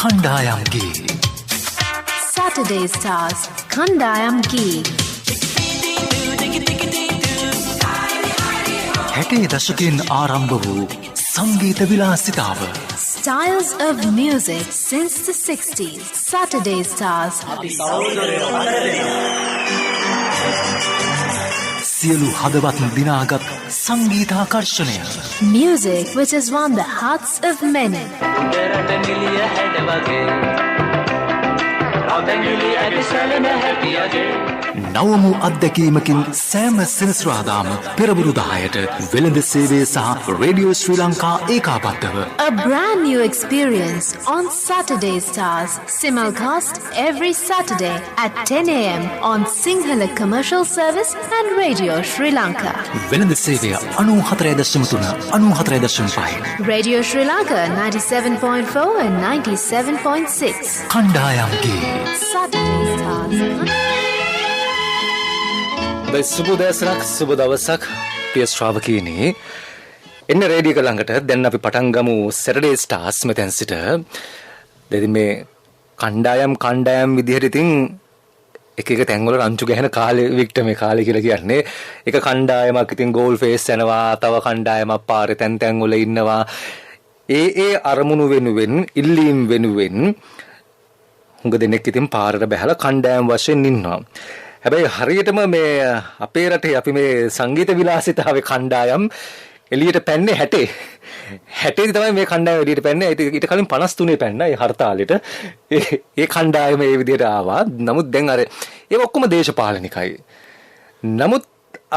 කණ්ඩායම්ගේ Saturday Stars කණ්ඩායම්ගේ 60 දශකයෙන් ආරම්භ වූ සංගීත විලාසිතාව Styles of music since the 60s. Saturday Stars. සියලු හදවත් දිනාගත් සංගීතාකර්ෂණය. Music which has won the hearts of many. නවමු අත්දැකීමකින් සෑම සෙනසුරාදාම පෙරවරු 10ට වෙළඳ සේවය සහ රේඩියෝ ශ්‍රී ලංකා ඒකාබද්ධව. A brand new experience on Saturday Stars. Simulcast every Saturday at 10 a.m. on Sinhala Commercial Service and Radio Sri Lanka. වෙළඳ සේවය 94.3 94.5. Radio Sri Lanka 97.4 and 97.6. කණ්ඩායම්ගේ Saturday Stars. සුබ දවසක් සුබ දවසක් ප්‍රිය ශ්‍රාවකයනි එන්න රේඩියෝ එක ළඟට දැන් අපි පටන් ගමු Saturday Stars මෙතෙන් සිට දෙදි මේ කණ්ඩායම් විදිහට ඉතින් එක තැන්වල රංචු ගැහෙන කාලේ වික්ටර් මේ කාලේ කියලා කියන්නේ එක කණ්ඩායමක් ඉතින් ගෝල් ෆේස් යනවා තව කණ්ඩායමක් පාරේ තැන් වල ඉන්නවා ඒ අරමුණු වෙනුවෙන් ඉල්ලීම් වෙනුවෙන් හුඟ දෙනෙක් ඉතින් පාරට බහැලා කණ්ඩායම් වශයෙන් ඉන්නවා හැබැයි හරියටම මේ අපේ රටේ අපි මේ සංගීත විලාසිතාවේ කණ්ඩායම් එළියට පැන්නේ 60 තමයි මේ කණ්ඩායම එළියට පැන්නේ ඊට කලින් 53 පැන්නා ඒ හර්තාලෙට ඒ කණ්ඩායම ඒ විදිහට ආවා නමුත් දැන් අර ඒක ඔක්කොම දේශපාලනිකයි නමුත්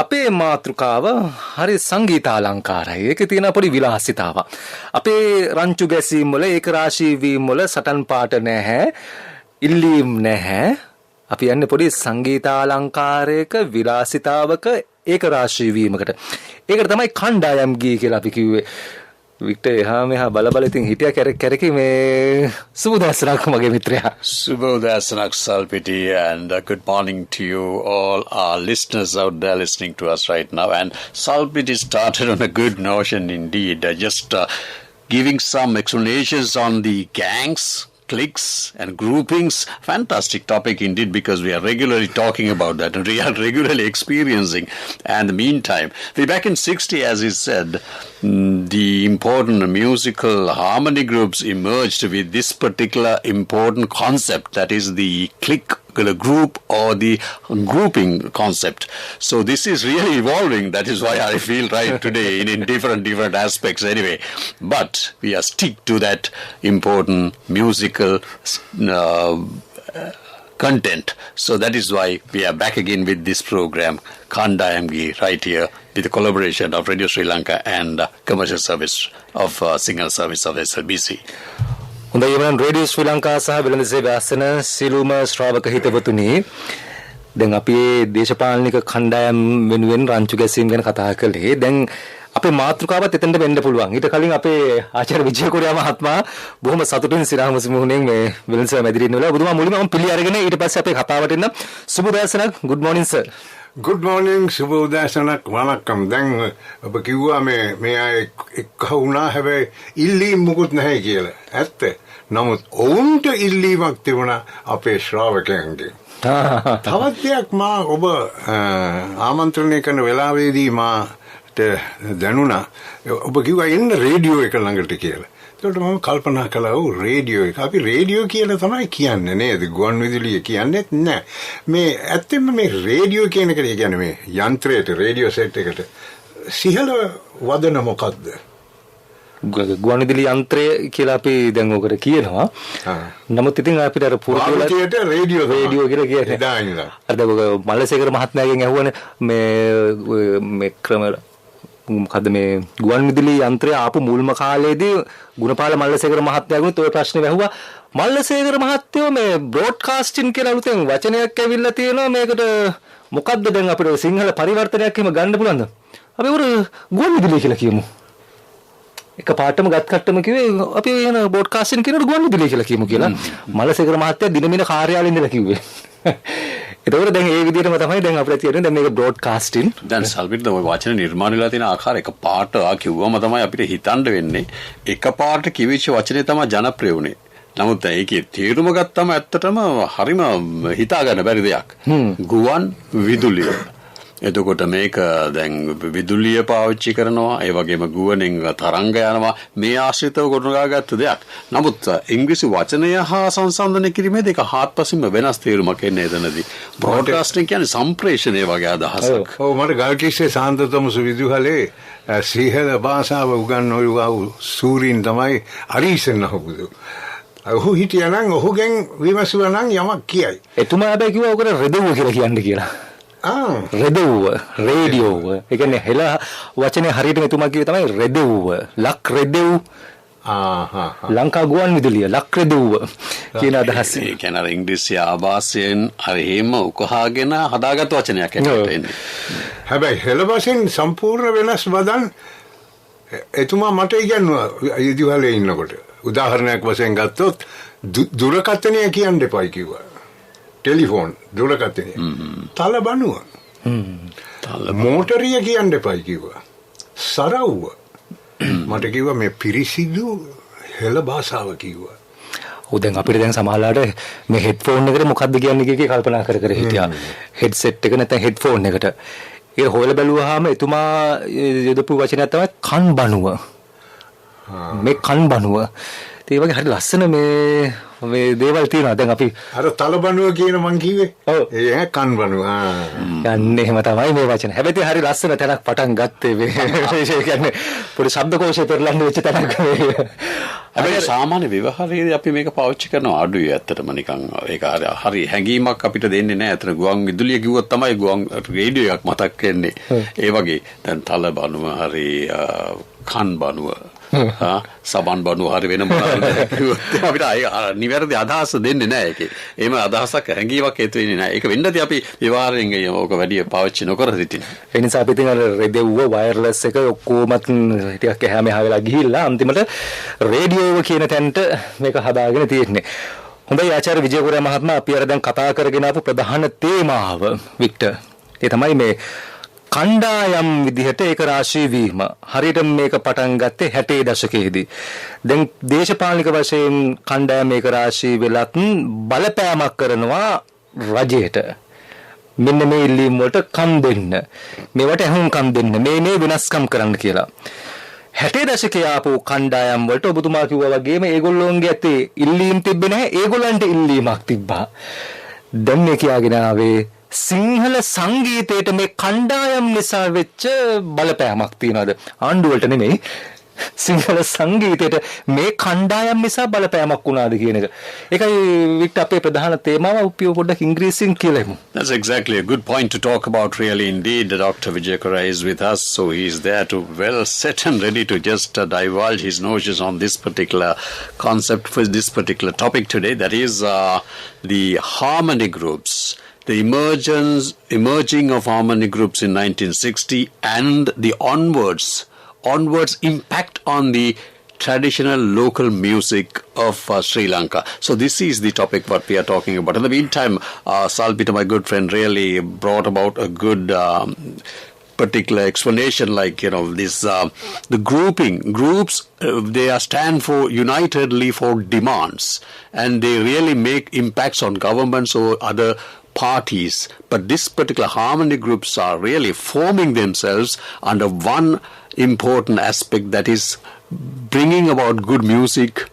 අපේ මාතෘකාව හරි සංගීතාලංකාරයි ඒකේ තියෙන පොඩි විලාසිතාවක් අපේ රංචු ගැසීම් වල ඒක රාශී වීම් වල සටන් පාට නැහැ ඉල්ලීම් නැහැ අපි යන්නේ පොඩි සංගීතාලංකාරයක විලාසිතාවක ඒක රාශී වීමකට. ඒකට තමයි කණ්ඩායම් ගී කියලා අපි කිව්වේ. වික්ටර් එහා මෙහා බල ඉතින් හිටියා කැරක මේ සුබෝදෑසනක් මගේ මිත්‍රයා. Subodhasanak Salpiti and good morning to you all our listeners out there listening to us right now. And Salpiti started on a good notion indeed. Just giving some explanations on the gangs, cliques and groupings. Fantastic topic indeed because we are regularly talking about that and we are regularly experiencing. And in the meantime, we back in 60 as he said, the important musical harmony groups emerged with this particular important concept that is the clique, the group or the grouping concept. So this is really evolving. That is why I feel right today in different aspects anyway. But we are stick to that important musical content. So that is why we are back again with this program, Khandayamgi, right here with the collaboration of Radio Sri Lanka and commercial service of signal service of SLBC. හොඳයි එවනම් radio Sri Lanka සහ වෙළඳ සේවා අසන සිළුම ශ්‍රාවක හිතවතුනි දැන් අපි දේශපාලනික කණ්ඩායම් වෙනුවෙන් රංචු ගැසීම් ගැන කතා කළේ දැන් අපේ මාතෘකාවත් එතනට වෙන්න පුළුවන් ඊට කලින් අපේ ආචාර්ය විජේකුරියා මහත්මයා බොහොම සතුටින් සිරාමසි මුහුණෙන් මේ වෙළඳ සේවා මැදිරින් ඉන්නවා ඔබතුමා මුලින්ම මම පිළි අරගෙන ඊට පස්සේ අපේ කතාවට එන්න සුබෝදෑසනක් good morning sir Good morning, සුබෝදෑසනක් වණක්කම්. දැන් ඔබ කිව්වා මේ අය එක්ක වුණා හැබැයි ඉල්ලීම් මුකුත් නැහැ කියලා. ඇත්ත. නමුත් ඔවුන්ට ඉල්ලීමක් තිබුණා අපේ ශ්‍රාවකයන්ගෙන්. තවත් දෙයක් මා ඔබ ආමන්ත්‍රණය කරන වෙලාවේදී මාට දැනුණා. ඔබ කිව්වා එන්න රේඩියෝ එක ළඟට කියලා. ඒකට මම කල්පනා කළා ඔව් රේඩියෝ එක. අපි රේඩියෝ කියලා තමයි කියන්නේ නේද? ගුවන් විදුලිය කියන්නේත් නැහැ. මේ ඇත්තෙන්ම මේ රේඩියෝ කියන එක කියන්නේ මේ යන්ත්‍රයට රේඩියෝ සෙට් එකට සිහල වදන මොකද්ද? ගුවන් විදුලි යන්ත්‍රය කියලා අපි දැන් ඔකට කියනවා. නමුත් ඉතින් අපිට අර පුරුදුලට රේඩියෝ කියලා කියන්නේ. එදා ඉඳලා. අර දැන් මල්ලසේකර මහත්මයාගෙන් අහුවනේ මේ ක්‍රම මොකද්ද මේ ගුවන් විදුලි යන්ත්‍රය ආපු මුල්ම කාලේදී ගුණපාල මල්ලසේකර මහත්මයාගෙන් ඔය ප්‍රශ්නේ වැහුවා මල්ලසේකර මහත්තයෝ මේ බ්‍රෝඩ්කාස්ටින් කියලා අලුතෙන් වචනයක් ඇවිල්ලා තියෙනවා මේකට මොකද්ද දැන් අපිට සිංහල පරිවර්තනයක් එහෙම ගන්න පුළුවන්ද අපි උර ගුවන් විදුලිය කියලා කියමු එක පාටම ගත් කට්ටම කිව්වේ අපි එන බ්‍රෝඩ්කාස්ටින් කියනකොට ගුවන් විදුලිය කියලා කියමු කියලා මල්ලසේකර මහත්තයා දිනමින කාර්යාලයේ ඉඳලා කිව්වේ එතකොට දැන් ඒ විදිහටම තමයි දැන් අපිට තියෙන්නේ දැන් මේක බ්‍රෝඩ්කාස්ටින් දැන් සල්පිට ඔය වචන නිර්මාණය වෙලා තියෙන ආකාරය එක පාට කිව්වම තමයි අපිට හිතන්න වෙන්නේ එක පාට කිවිච්ච වචනේ තමයි ජනප්‍රිය වුනේ නමුත් ඒකේ තීරුම ගත්තම ඇත්තටම හරිම හිතා ගන්න බැරි දෙයක්. ගුවන් විදුලිය. එතකොට මේක දැන් විදුලිය පාවිච්චි කරනවා, ඒ වගේම ගුවනෙන් තරංග යනවා, මේ ආශ්‍රිතව ගොඩනගාගත්තු දෙයක්. නමුත් ඉංග්‍රීසි වචනය හා සංසන්දනය කිරීමේදී ඒක හාත්පසින්ම වෙනස් තේරුමක් එන්නේ එතනදී. බ්‍රෝඩ්කාස්ටිං කියන්නේ සම්ප්‍රේෂණය වගේ අදහසක්. ඔව් මට ගල්කිස්සේ සාන්තතම සුවිදුහලේ සිංහල භාෂාව උගන්වපු සූරීන් තමයි අරීසන් අහපුදු. ඔහු හිටියනම් ඔහුගෙන් විමසුවා නම් යමක් කියයි. එතුමා හැබැයි කිව්වා ඔකට රෙදවුව කියලා කියන්නේ කියලා. රෙදවුව, රේඩියෝව. ඒ කියන්නේ හෙළ වචනේ හරියටම එතුමා කිව්වේ තමයි රෙදවුව. ලක් රෙදවුව. ලංකා ගුවන් විදුලිය ලක් රෙදවුව කියන අදහස. ඒ කියන්නේ ඉංග්‍රීසි ආభాසයෙන් හරියම උකහාගෙන හදාගත් වචනයක් ඇත්තට එන්නේ. හැබැයි හෙළ වශයෙන් සම්පූර්ණ වෙනස් වදන් එතුමා මට ඉගෙනුවා ඉදිවලේ ඉන්නකොට. උදාහරණයක් වශයෙන් ගත්තොත් දුරකථනය කියන්න එපයි කිව්වා. ටෙලිෆෝන් දුරකථනය. තලබනුව. මෝටරිය කියන්න එපයි කිව්වා. සරව්ව. මට කිව්වා මේ පිරිසිදු හෙළ භාෂාව කිව්වා. දැන් අපිට දැන් සමහරලාට මේ හෙඩ්ෆෝන් එකට මොකද්ද කියන්නේ කියකේ කල්පනා කර කර හිටියා. හෙඩ්සෙට් එක නැත්නම් හෙඩ්ෆෝන් එකට. ඒක හොයලා බැලුවාම එතුමා යොදපු වචනයක් තමයි කන් බනුව. මේ කන් බනුව. ඒ වගේ හරි ලස්සන මේ දේවල් තියෙනවා. දැන් අපි අර තලබනුව කියන මං කිව්වේ. ඔව්. ඒ කන් බනුව. යන්නේ එහෙම තමයි මේ වචන. හැබැයි හරි ලස්සන තැනක් පටන් ගත්තේ මේ. ඒ කියන්නේ පොඩි ශබ්දකෝෂය පෙරලන්න වෙච්ච තැනක් මේ. හැබැයි සාමාන්‍ය ව්‍යවහාරයේදී අපි මේක පාවිච්චි කරනවා අඩුයි ඇත්තටම නිකන් ඒක හරි හැඟීමක් අපිට දෙන්නේ නැහැ. අතන ගුවන් විදුලිය කිව්වොත් තමයි ගුවන් රේඩියෝ එකක් මතක් වෙන්නේ. ඒ වගේ දැන් තලබනුව හරි කන් බනුව සබන් බනුව හරි වෙන මොනවද කිව්වොත් අපිට නිවැරදි අදහස දෙන්නේ නැහැ ඒකේ. එහෙම අදහසක් හැඟීමක් හේතු වෙන්නේ නැහැ. ඒක වෙන්නදී අපි ව්‍යවහාරයෙන් ඕක වැඩි පාවිච්චි නොකර සිටින. ඒ නිසා අපි ඉතින් අර රෙදෙව්ව වයර්ලස් එක ඔක්කොමත් ටිකක් එහා මෙහා වෙලා ගිහිල්ලා අන්තිමට රේඩියෝ කියන තැනට මේක හදාගෙන තියෙන්නේ. හොඳයි ආචාර්ය විජේකුමාර මහත්මයා අපි අර දැන් කතා කරගෙන ආපු ප්‍රධාන තේමාව වික්ටර්. ඒ තමයි මේ කණ්ඩායම් විදිහට ඒක රාශී වීම. හරියට මේක පටන් ගත්තේ 60 දශකයේදී. දැන් දේශපාලනික වශයෙන් කණ්ඩායම් මේක රාශී වෙලත් බලපෑමක් කරනවා රජයට. මෙන්න මේ ඉල්ලීම් වලට කන් දෙන්න. මේවට ඇහුම්කන් දෙන්න. මේ වෙනස්කම් කරන්න කියලා. 60 දශකයේ ආපු කණ්ඩායම් වලට ඔබතුමා කිව්වා වගේම ඒගොල්ලෝන්ගේ ඇත්තේ ඉල්ලීම් තිබ්බේ නැහැ. ඒගොල්ලන්ට ඉල්ලීමක් තිබ්බා. දැන් මේ කියාගෙන ආවේ සිංහල සංගීතයට මේ කණ්ඩායම් නිසා වෙච්ච බලපෑමක් තියනවාද? ආණ්ඩුවලට නෙමෙයි. සිංහල සංගීතයට මේ කණ්ඩායම් නිසා බලපෑමක් වුණාද කියන එක. ඒකයි වික්ටර් අපේ ප්‍රධාන තේමාව අපි පොඩ්ඩක් ඉංග්‍රීසියෙන් කියලා ඉමු. That's exactly a good point to talk about really indeed. Dr. Vijayakumar is with us, so he is there to well set and ready to just divulge his notions on this particular concept for this particular topic today. That is the harmony groups. The emerging of harmony groups in 1960 and the onwards impact on the traditional local music of Sri Lanka. So this is the topic what we are talking about. In the meantime, Salpita, my good friend, really brought about a good particular explanation, like, this the groups they stand for unitedly for demands, and they really make impacts on governments or other parties. But this particular harmony groups are really forming themselves under one important aspect, that is bringing about good music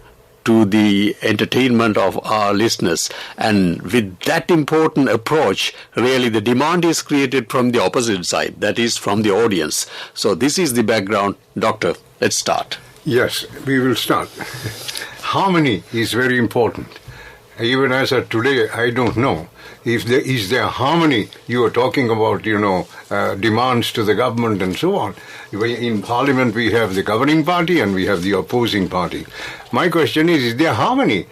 to the entertainment of our listeners. And with that important approach, really the demand is created from the opposite side, that is from the audience. So this is the background. Doctor, let's start. Yes, we will start. Harmony is very important. Even as of today, I don't know if there is harmony. You are talking about, demands to the government and so on. In Parliament, we have the governing party and we have the opposing party. My question is there harmony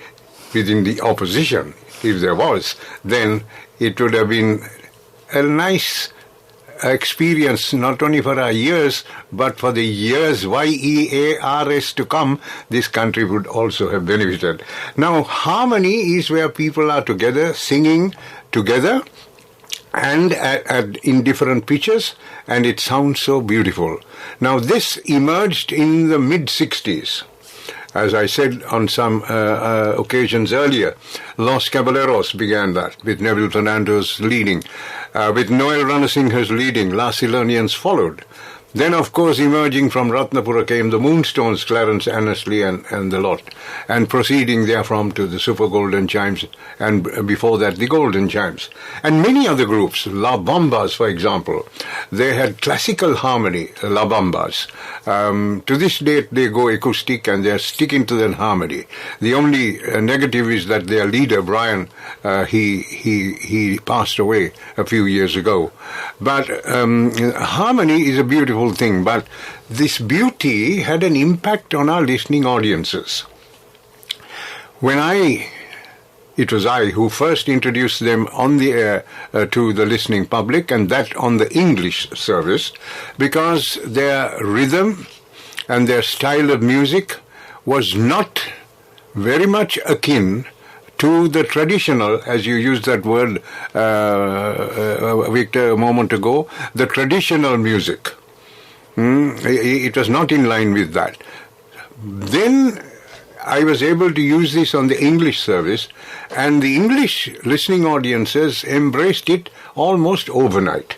within the opposition? If there was, then it would have been a nice experience, not only for our years, but for the years YEARS to come. This country would also have benefited. Now, harmony is where people are together, singing together, and in different pitches, and it sounds so beautiful. Now, this emerged in the mid-60s. As I said on some occasions earlier, Los Caballeros began that, with Neville Fernando's leading. With Noel Ranasinghe's leading, La Silonians followed. Then, of course, emerging from Ratnapura came the Moonstones, Clarence Annesley and the lot, and proceeding therefrom to the Super Golden Chimes, and before that the Golden Chimes. And many other groups, La Bambas, for example, they had classical harmony, La Bambas. To this date, they go acoustic and they're sticking to that harmony. The only negative is that their leader, Brian, he passed away a few years ago. But harmony is a beautiful thing, but this beauty had an impact on our listening audiences. It was I who first introduced them on the air to the listening public, and that on the English service, because their rhythm and their style of music was not very much akin to the traditional, as you used that word, Victor, a moment ago, the traditional music. It was not in line with that. Then I was able to use this on the English service, and the English listening audiences embraced it almost overnight.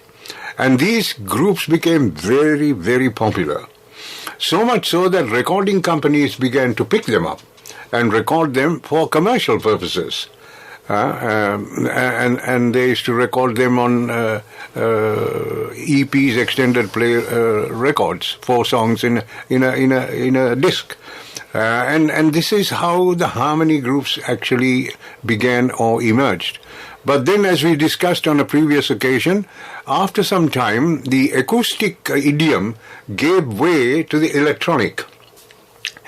And these groups became very, very popular. So much so that recording companies began to pick them up and record them for commercial purposes. And they used to record them on EPs, extended play records, 4 songs in a disc. And this is how the harmony groups actually began or emerged. But then, as we discussed on a previous occasion, after some time, the acoustic idiom gave way to the electronic.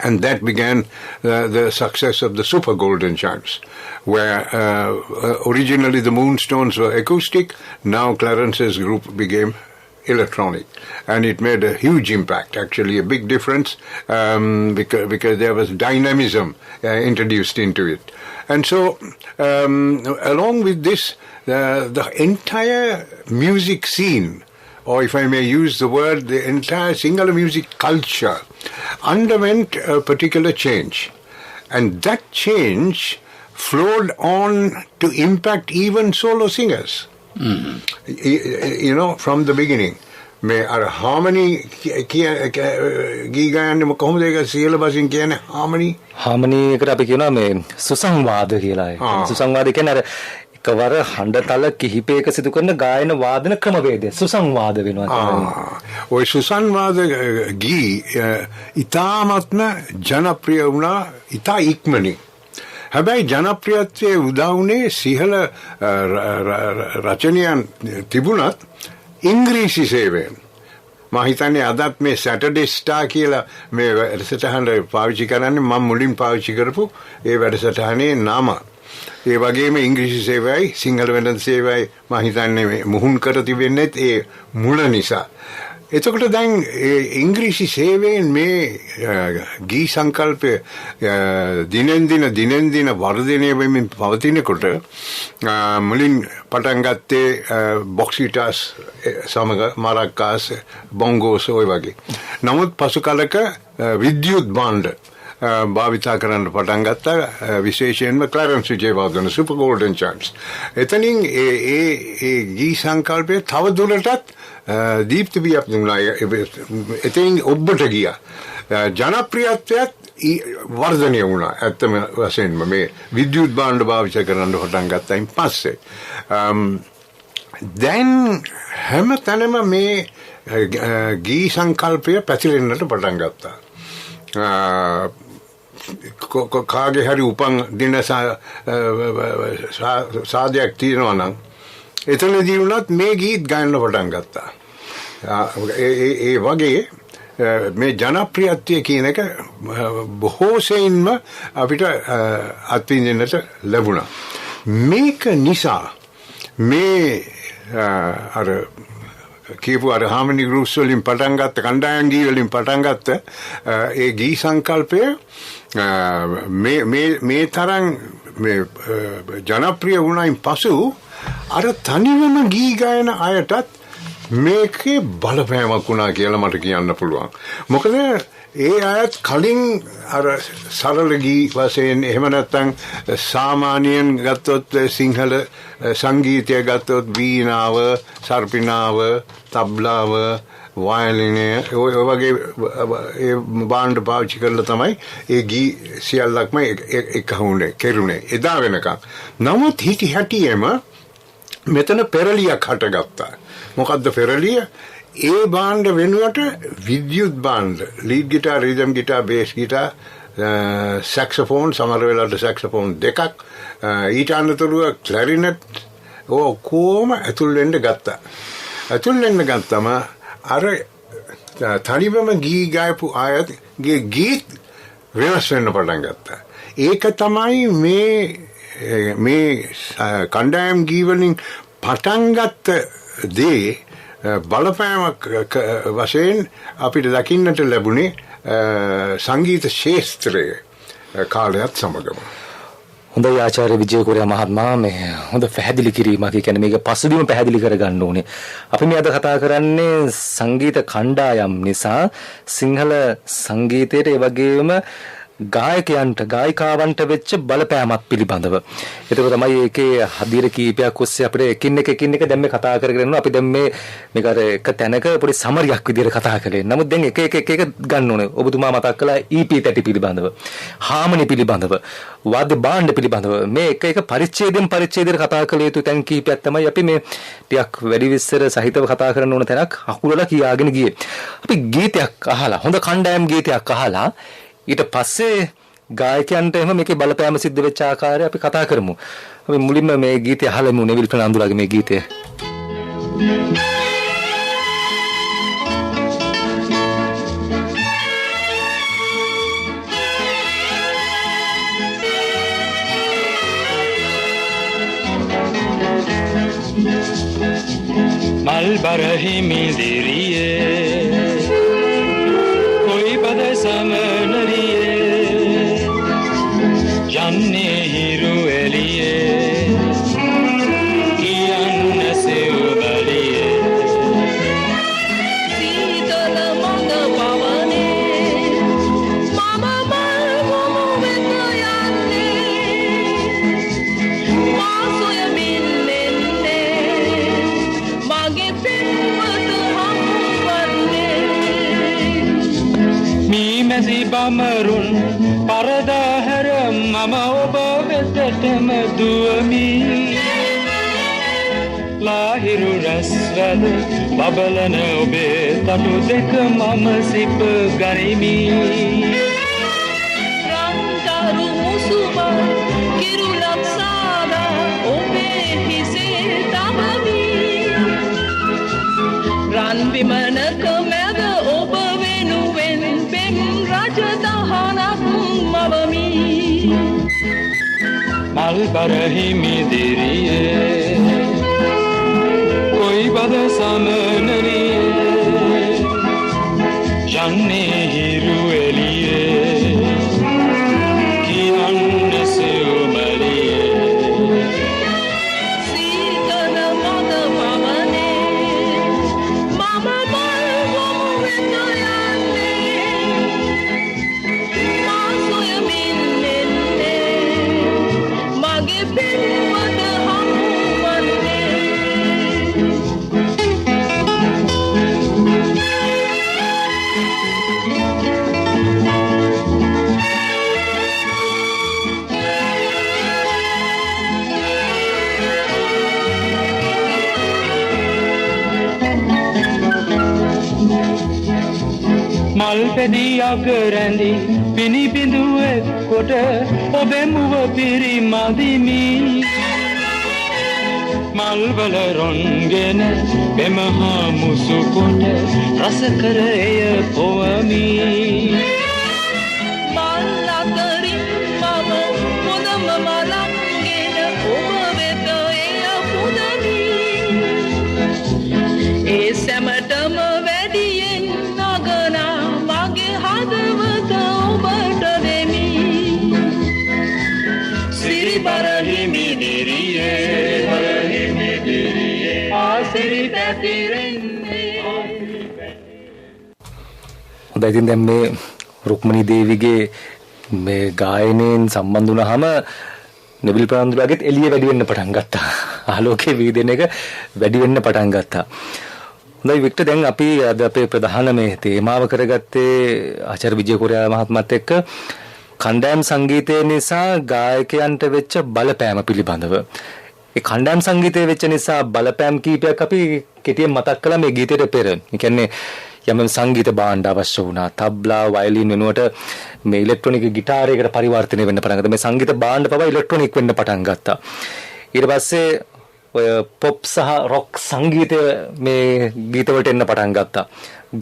And that began the success of the Super Golden Chimes, where originally the Moonstones were acoustic, now Clarence's group became electronic. And it made a huge impact, actually a big difference, because there was dynamism introduced into it. And so, along with this, the entire music scene, or if I may use the word, the entire Sinhala music culture underwent a particular change. And that change flowed on to impact even solo singers. You know, from the beginning. මේ අර harmony ගී ගයන්නේ කොහොමද ඒක සියල වශයෙන් කියන්නේ harmony එකට අපි කියනවා මේ සුසංවාද කියලා. සුසංවාද කියන්නේ අර එකවර හඬතල කිහිපයක සිදු කරන ගායන වාදන ක්‍රමවේදය සුසංවාද වෙනවා. ওই සුසංවාද ගී ඉතාමත්ම ජනප්‍රිය වුණා ඉතා ඉක්මනින්. හැබැයි ජනප්‍රියත්වයේ උදා වුණේ සිහල රචනයන් තිබුණත් ඉංග්‍රීසි සේවයෙන්. මම හිතන්නේ අදත් මේ සැටර්ඩේ ස්ටාර් කියලා මේ වැඩසටහන පාවිච්චි කරන්නේ මම මුලින් පාවිච්චි කරපු ඒ වැඩසටහනේ නම. ඒ වගේම ඉංග්‍රීසි සේවයයි සිංහල වෙනද සේවයයි මම හිතන්නේ මුහුන් කර තිබෙන්නේ ඒ මුල නිසා. එතකොට දැන් ඉංග්‍රීසි සේවයෙන් මේ ගී සංකල්පය දිනෙන් දින වර්ධනය වෙමින් පවතිනකොට මුලින් පටන් ගත්තේ බොක්ස් ගිටාර්ස් සමග මරක්කාස් බොංගෝස් ඔය වගේ. නමුත් පසු කලක විද්‍යුත් භාණ්ඩ භාවිතා කරන්න පටන් ගත්තා විශේෂයෙන්ම ක්ලැරන්ස් විජේවර්ධන සුපර් ගෝල්ඩන් චයිම්ස්. එතනින් ඒ ගී සංකල්පය තව දුරටත් දීප්ත වියක් දුන්නා. එතනින් ඔබට ගියා. ජනප්‍රියත්වයත් වර්ධනය වුණා. ඇත්තම වශයෙන්ම මේ විද්‍යුත් භාණ්ඩ භාවිත කරන්න පටන් ගත්තයින් පස්සේ. දැන් හැම තැනම මේ ගී සංකල්පය පැතිරෙන්නට පටන් ගත්තා. කාගේ හරි උපන් දින සාදයක් තියෙනවා නම් එතනදී වුණත් මේ ගීත් ගයන්න පටන් ගත්තා. ඒ වගේ මේ ජනප්‍රියත්වය කියන එක බොහෝ සෙයින්ම අපිට අත්විඳින්නට ලැබුණා. මේක නිසා මේ අර කියපු අර harmony groups වලින් පටන් ගත්ත කණ්ඩායම් ගී වලින් පටන් ගත්ත ඒ ගී සංකල්පය මේ තරම් මේ ජනප්‍රිය වුණයින් පසු අර තනිවම ගී ගායන අයටත් මේකේ බලපෑමක් වුණා කියලා මට කියන්න පුළුවන්. මොකද ඒ අයත් කලින් අර සරල ගී වශයෙන් එහෙම නැත්නම් සාමාන්‍යයෙන් ගත්තොත් සිංහල සංගීතය ගත්තොත් වීණාව, සර්පිනාව, තබ්ලාව, වයලිනය ඔය වගේ ඒ බාණ්ඩ පාවිච්චි කරලා තමයි ඒ ගී සියල්ලක්ම එකහුනේ කෙරුණේ එදා වෙනකන්. නමුත් හිටියම මෙතන පෙරලියක් හටගත්තා. මොකද්ද පෙරලිය? ඒ බාණ්ඩ වෙනුවට විද්‍යුත් බාණ්ඩ, lead guitar, rhythm guitar, bass guitar, saxophone, සමහර වෙලාවට සැක්සෆෝන් දෙකක්, ඊට අනතුරුව ක්ලැරිනට් ඔක්කොම ඇතුල් වෙන්න ගත්තා. ඇතුල් වෙන්න ගත්තම අර තනිවම ගී ගායපු අයගේ ගීත් වෙනස් වෙන්න පටන් ගත්තා. ඒක තමයි මේ කණ්ඩායම් ගී වලින් පටන් ගත්ත දේ බලපෑමක් වශයෙන් අපිට දකින්නට ලැබුණේ සංගීත ශාස්ත්‍රයේ කාලයත් සමගම. හොඳයි ආචාර්ය විජේකුරියා මහත්මයා මේ හොඳ පැහැදිලි කිරීමක්. ඒ කියන්නේ මේක පසුබිම පැහැදිලි කරගන්න ඕනේ. අපි මේ අද කතා කරන්නේ සංගීත කණ්ඩායම් නිසා සිංහල සංගීතයට ඒ වගේම ගායකයන්ට ගායිකාවන්ට වෙච්ච බලපෑමක් පිළිබඳව. ඒක තමයි ඒකේ හදිර කීපයක් ඔස්සේ අපිට එකින් එක දැන් මේ කතා කරගෙන යනවා. අපි දැන් මේක අර එක තැනක පොඩි සමරියක් විදිහට කතා කරේ. නමුත් දැන් එක ගන්න ඕනේ. ඔබතුමා මතක් කළා EP තැටි පිළිබඳව, හාමනි පිළිබඳව, වාද්‍ය භාණ්ඩ පිළිබඳව මේ එක පරිච්ඡේදයෙන් කතා කළ යුතු තැන් කීපයක් තමයි අපි මේ ටිකක් වැඩි විස්තර සහිතව කතා කරන්න ඕන තැනක් අකුරලා කියාගෙන ගියේ. අපි ගීතයක් අහලා, හොඳ කණ්ඩායම් ගීතයක් අහලා ඊට පස්සේ ගායකයන්ට එහෙම මේකේ බලපෑම සිද්ධ වෙච්ච ආකාරය අපි කතා කරමු. අපි මුලින්ම මේ ගීතය අහලමු. නෙවිල් ප්‍රනාන්දුලාගේ මේ ගීතය. මල් බරහි මිදිරියේ කොයි පද සමනරියේ යන්නේ හිරු එළියේ කියන්න සෙව් බලියේ සීතල මඳ පවනේ මම මල්ගොමු වෙත යන්නේ මා සොයමින් එන්නේ මගේ පින්වත හම්බවන්නේ මී මැසි බමරුන් පරදා හැර මම ඔබ වෙතටම දුවමි ලාහිරු රැස්වැද බබලන ඔබේ තටු දෙක මම සිප ගනිමි රන්තරු මුසුම කිරුලක් සාදා ඔබේ හිසේ තබමි රන් විමනක මැද ඔබ වෙනුවෙන් පෙම් රජ දහනක් මවමි මල් බරහි මිදිරියේ කොයි බද සමනරියේ යන්නේ හිරු එළියේ කියන්න සෙව් බලියේ සීතල මඳ පවනේ මම මල්ගොමු වෙත යන්නේ මා සොයමින් එන්නේ මගේ පින්වත හම්බවන්නේ මල් පෙදියක රැඳි පිනිබිඳුවේ කොට ඔබේ මුව පිරිමදිමි මල් වල රොන්ගෙන බෙමහා මුසු කොට රස කර එය පොවමි මල් අතරින් මම පොදම මලක්ගෙන ඔබ වෙත එය පුදමි ඒ සැමටම වැඩියෙන් නගනා මගේ හදවත ඔබට දෙමි සිරි බරහි මිදිරියේ ආසිරි පැතිරෙන්නේ. හොඳයි ඉතින් දැන් මේ රුක්මනී දේවිගේ මේ ගායනයෙන් සම්බන්ධ වුණාම නෙවිල් ප්‍රනාන්දුලාගෙත් එළිය වැඩි වෙන්න පටන් ගත්තා. ආලෝකයේ විදින එක වැඩි වෙන්න පටන් ගත්තා. හොඳයි වික්ටර්, දැන් අපි අද අපේ ප්‍රධාන මේ තේමාව කරගත්තේ ආචාර්ය විජය කොරයා මහත්මයාත් එක්ක කණ්ඩායම් සංගීතය නිසා ගායකයන්ට වෙච්ච බලපෑම පිළිබඳව. ඒ කණ්ඩායම් සංගීතය වෙච්ච නිසා බලපෑම් කීපයක් අපි කෙටියෙන් මතක් කළා මේ ගීතයට පෙර. ඒ කියන්නේ යම් සංගීත භාණ්ඩ අවශ්‍ය වුණා. තබ්ලා, වයලින් වෙනුවට මේ ඉලෙක්ට්‍රොනික ගිටාරයකට පරිවර්තනය වෙන්න පටන් ගත්තා. මේ සංගීත භාණ්ඩ පවා ඉලෙක්ට්‍රොනික වෙන්න පටන් ගත්තා. ඊට පස්සේ ඔය පොප් සහ රොක් සංගීතය මේ ගීතවලට එන්න පටන් ගත්තා.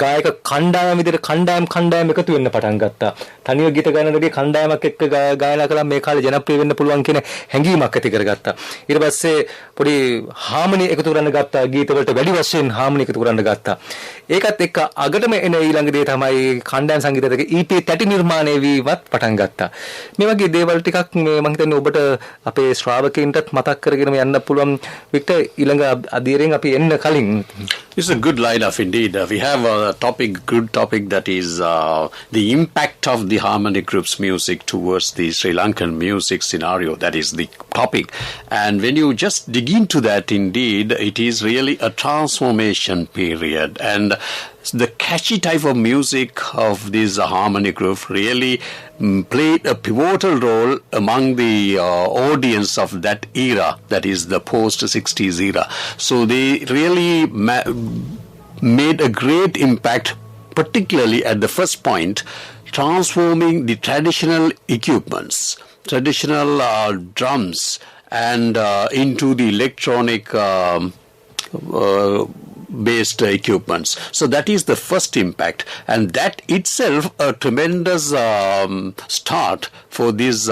ගායක කණ්ඩායම් විදිහට කණ්ඩායම් එකතු වෙන්න පටන් ගත්තා. තනියම ගීත ගායනදී කණ්ඩායමක් එක්ක ගායනා කළා මේ කාලේ ජනප්‍රිය වෙන්න පුළුවන් කියන හැඟීමක් ඇති කරගත්තා. ඊට පස්සේ පොඩි හාමනි එකතු කරන්න ගත්තා. ගීතවලට වැඩි වශයෙන් හාමනි එකතු කරන්න ගත්තා. ඒකත් එක්ක අගටම එන ඊළඟ දේ තමයි කණ්ඩායම් සංගීතයක EP තැටි නිර්මාණය වීමත් පටන් ගත්තා. මේ වගේ දේවල් ටිකක් මේ මම හිතන්නේ ඔබට අපේ ශ්‍රාවකයන්ටත් මතක් කරගෙන යන්න පුළුවන්. වික්ටර්, ඊළඟ අධීරයෙන් අපි එන්න කලින් It's a good line-up indeed. We have a good topic that is the impact of the harmonic group's music towards the Sri Lankan music scenario. That is the topic. And when you just dig into that, indeed, it is really a transformation period. And the catchy type of music of this harmonic group really played a pivotal role among the audience of that era, that is the post-60s era. So they really made a great impact, particularly at the first point, transforming the traditional equipments, traditional drums, and into the electronic based equipments. So that is the first impact, and that itself a tremendous start for this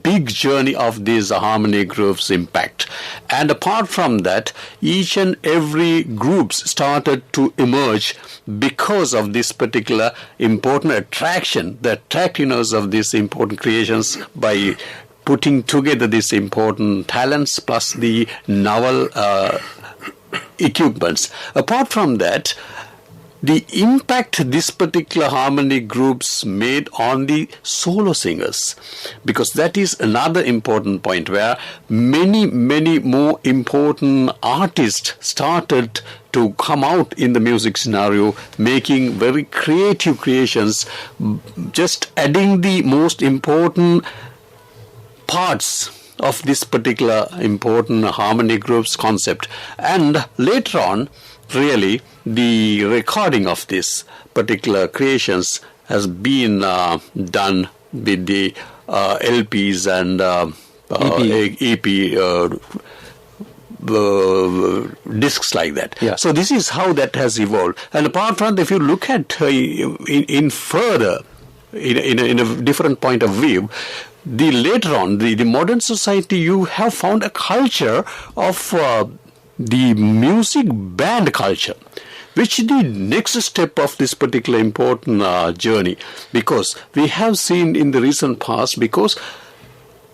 big journey of this harmony group's impact. And apart from that, each and every groups started to emerge because of this particular important attraction, the attractiveness of these important creations by putting together these important talents plus the novel equipments. Apart from that, the impact this particular harmony groups made on the solo singers, because that is another important point where many more important artists started to come out in the music scenario, making very creative creations, just adding the most important parts of this particular important harmony group's concept. And later on, really, the recording of this particular creations has been done with the LPs and EP discs like that. Yeah. So this is how that has evolved. And apart from that, if you look at in further, in a different point of view, later on, the modern society, you have found a culture of the music band culture, which is the next step of this particular important journey, because we have seen in the recent past, because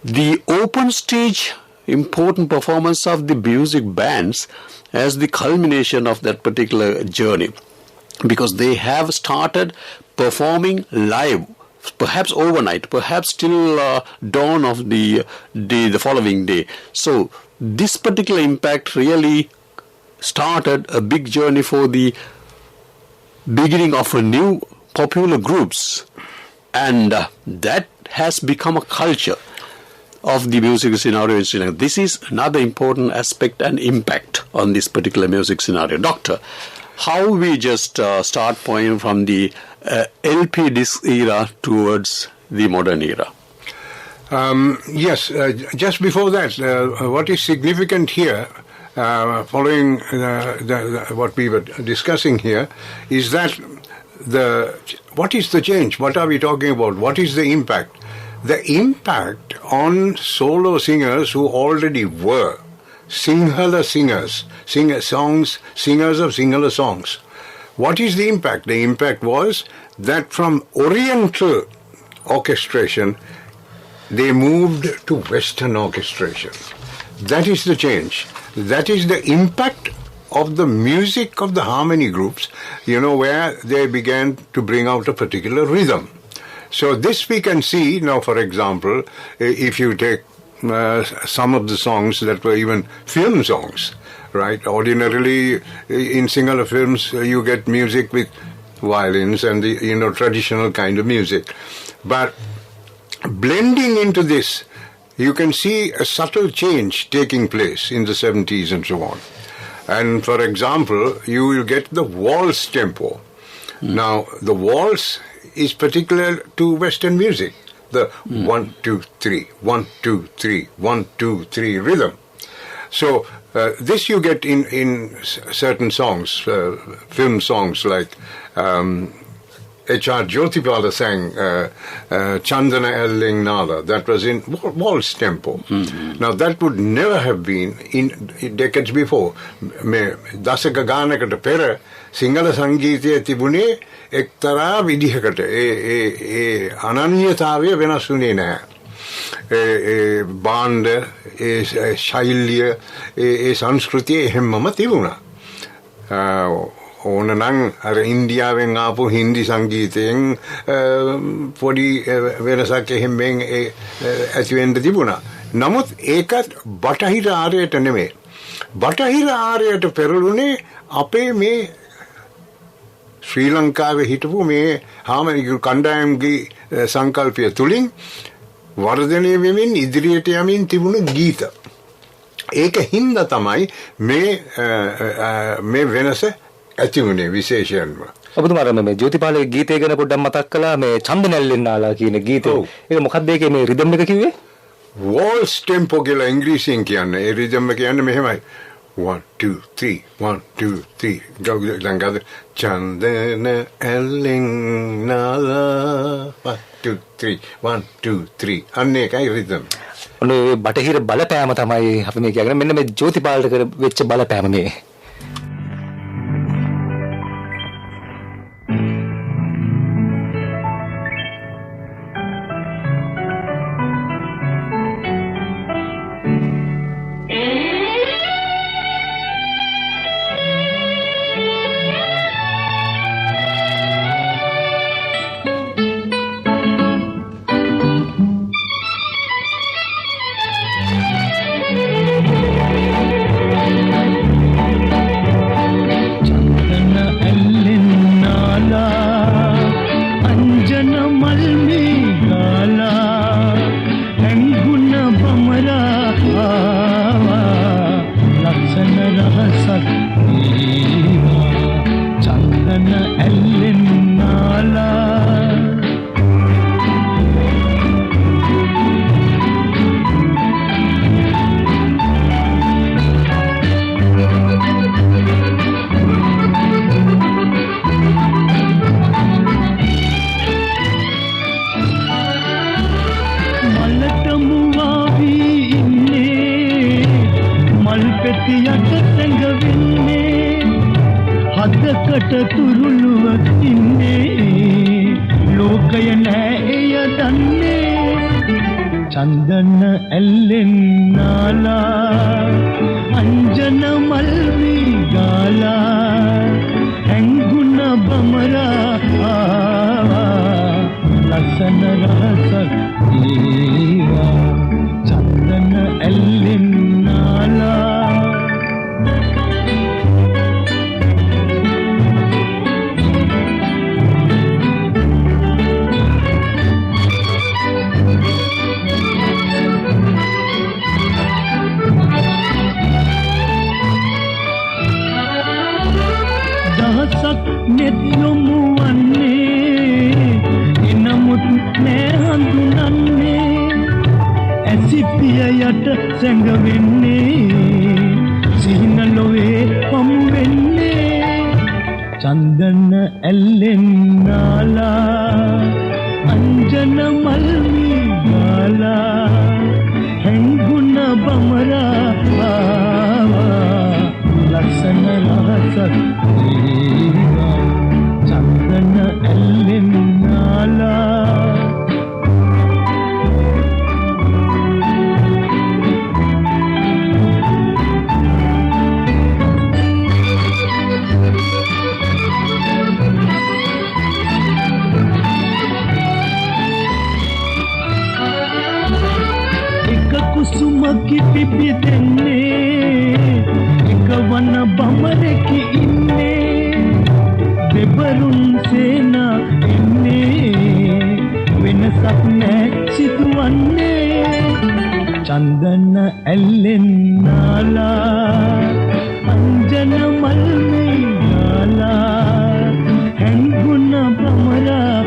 the open stage important performance of the music bands as the culmination of that particular journey, because they have started performing live, perhaps overnight, perhaps till dawn of the following day. So this particular impact really started a big journey for the beginning of a new popular groups, and that has become a culture of the music scenario in Sri Lanka. This is another important aspect and impact on this particular music scenario. Doctor, how we just start pointing from the LP disc era towards the modern era? Yes, just before that, what is significant here, following what we were discussing here, is that what is the change? What are we talking about? What is the impact? The impact on solo singers who already were Sinhala singers, singers of Sinhala songs. What is the impact? The impact was that from Oriental orchestration, they moved to Western orchestration. That is the change. That is the impact of the music of the harmony groups, where they began to bring out a particular rhythm. So this we can see now, for example, if you take some of the songs that were even film songs, right? Ordinarily, in Sinhala films, you get music with violins and the traditional kind of music. But blending into this, you can see a subtle change taking place in the 70s and so on. And for example, you will get the waltz tempo. Now, the waltz is particular to Western music. The 1, 2, 3, 1, 2, 3, 1, 2, 3 rhythm. So this you get in certain songs, film songs like H.R. Jyotipala sang Chandana Elling Nala. That was in waltz tempo. Now that would never have been in decades before. දශක ගානකට පෙර සිංහල සංගීතයේ තිබුණේ එක්තරා විදිහකට ඒ අනන්‍යතාවය වෙනස් වුණේ නැහැ. බාණ්ඩ ඒ ශෛලිය ඒ සංස්කෘතිය එහෙමම තිබුණා. ඕනනම් අර ඉන්දියාවෙන් ආපු හින්දි සංගීතයෙන් පොඩි වෙනසක් එහෙමෙන් ඇති වෙන්න තිබුණා. නමුත් ඒකත් බටහිර ආරයට නෙමෙයි. බටහිර ආරයට පෙරළුනේ අපේ මේ ශ්‍රී ලංකාවේ හිටපු මේ හාමනි කණ්ඩායම්ගේ සංකල්පය තුලින් වර්ධනය වෙමින් ඉදිරියට යමින් තිබුණු ගීත. ඒක හින්දා තමයි මේ වෙනස ඇති වුණේ විශේෂයෙන්ම. ඔබතුමාට මේ ජෝතිපාලගේ ගීතය ගැන පොඩ්ඩක් මතක් කළා මේ චන්දනැල්ලෙන්නාලා කියන ගීතය. ඒක මොකක්ද ඒකේ මේ රිද්ම් එක කිව්වේ? waltz tempo කියලා ඉංග්‍රීසියෙන් කියන්නේ. ඒ රිද්ම් එක කියන්නේ මෙහෙමයි. 1 2 3 1 2 3 දැන් ගාද චන්දනැල්ලෙන්නාලා 1 2 3 1 2 3 අන්න ඒකයි රිද්ම්. ඔන්න ඒ බටහිර බලපෑම තමයි අපි මේ කියන්නේ. මෙන්න මේ ජෝතිපාලට වෙච්ච බලපෑම මේ. හදකට තුරුළුවක් ඉන්නේ ලෝකය නෑ එය දන්නේ චන්දන ඇල්ලෙන් නාලා අංජන මල් වීගාලා හැංගුණ බමරා ලස්සන රසක් දීවා චන්දන ඇල්ලෙන් නාලා නෙත්යොමු වන්නේ එනමුත් නෑ හඳුනන්නේ ඇසිපිය යට සැඟවෙන්නේ සිහින ලොවේ හමු වෙන්නේ චන්දන ඇල්ලෙන් නාලා අංජන මල් වීගාලා හැංගුණ බමරා ලස්සන රසක් චන්දන ඇල්ලෙන් නාලා කුසුමකි පිපිදෙන්නේ එකවන බමරෙකි ඉන්නේ දෙබරුන් සේනා එන්නේ වෙනසක් නෑ සිදුවන්නේ චන්දන ඇල්ලෙන් නාලා අංජන මල් නාලා හැංගුණ බමරා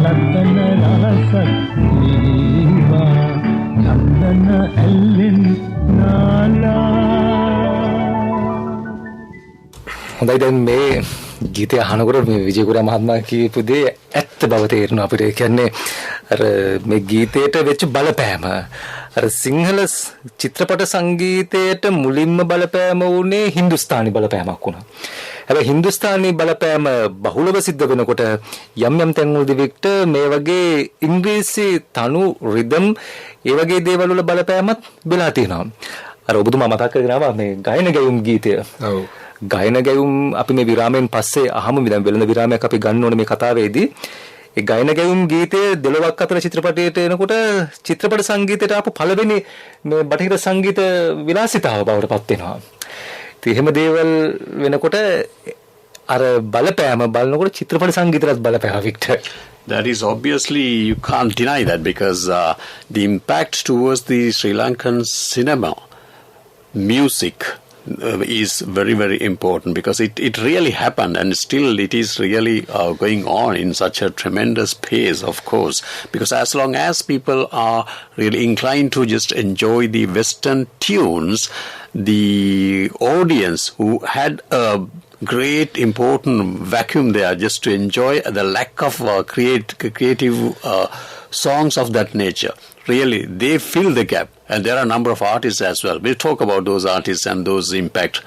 ලතන රසක් ලීවා චන්දන ඇල්ලෙන් නාලා. හොඳයි දැන් මේ ගීතය අහනකොට මේ විජේකුරා මහත්මයා කියපු දේ ඇත්ත බව තේරෙනවා අපිට. ඒ කියන්නේ අර මේ ගීතයට වෙච්ච බලපෑම අර සිංහල චිත්‍රපට සංගීතයට මුලින්ම බලපෑම වුණේ හින්දුස්තානි බලපෑමක් වුණා. හැබැයි හින්දුස්තානි බලපෑම බහුලව සිද්ධ වෙනකොට යම් යම් තැන්වලදී වික්ට මේ වගේ ඉංග්‍රීසි තනු රිද්ම් ඒ වගේ දේවල් වල බලපෑමක් වෙලා තියෙනවා. අර ඔබතුමා මතක් කරගෙන ආවා මේ ගායන ගැයුම් ගීතය. ඔව්. ගායන ගැයුම් අපි මේ විරාමයෙන් පස්සේ අහමු. දැන් වෙළඳ විරාමයක් අපි ගන්න ඕනේ මේ කතාවේදී. ඒ ගායන ගැයුම් ගීතය 12ක් අතර චිත්‍රපටයට එනකොට චිත්‍රපට සංගීතයට ආපු පළවෙනි මේ බටහිර සංගීත විලාසිතාව බවට පත් වෙනවා. ඉතින් එහෙම දේවල් වෙනකොට අර බලපෑම බලනකොට චිත්‍රපට සංගීතයත් බලපෑවා Victor. That is obviously, you can't deny that because the impact towards the Sri Lankan cinema music is very, very important because it really happened and still it is really going on in such a tremendous pace, of course, because as long as people are really inclined to just enjoy the Western tunes, the audience who had a great important vacuum there just to enjoy the lack of creative songs of that nature. Really, they fill the gap. And there are a number of artists as well. We'll talk about those artists and those impact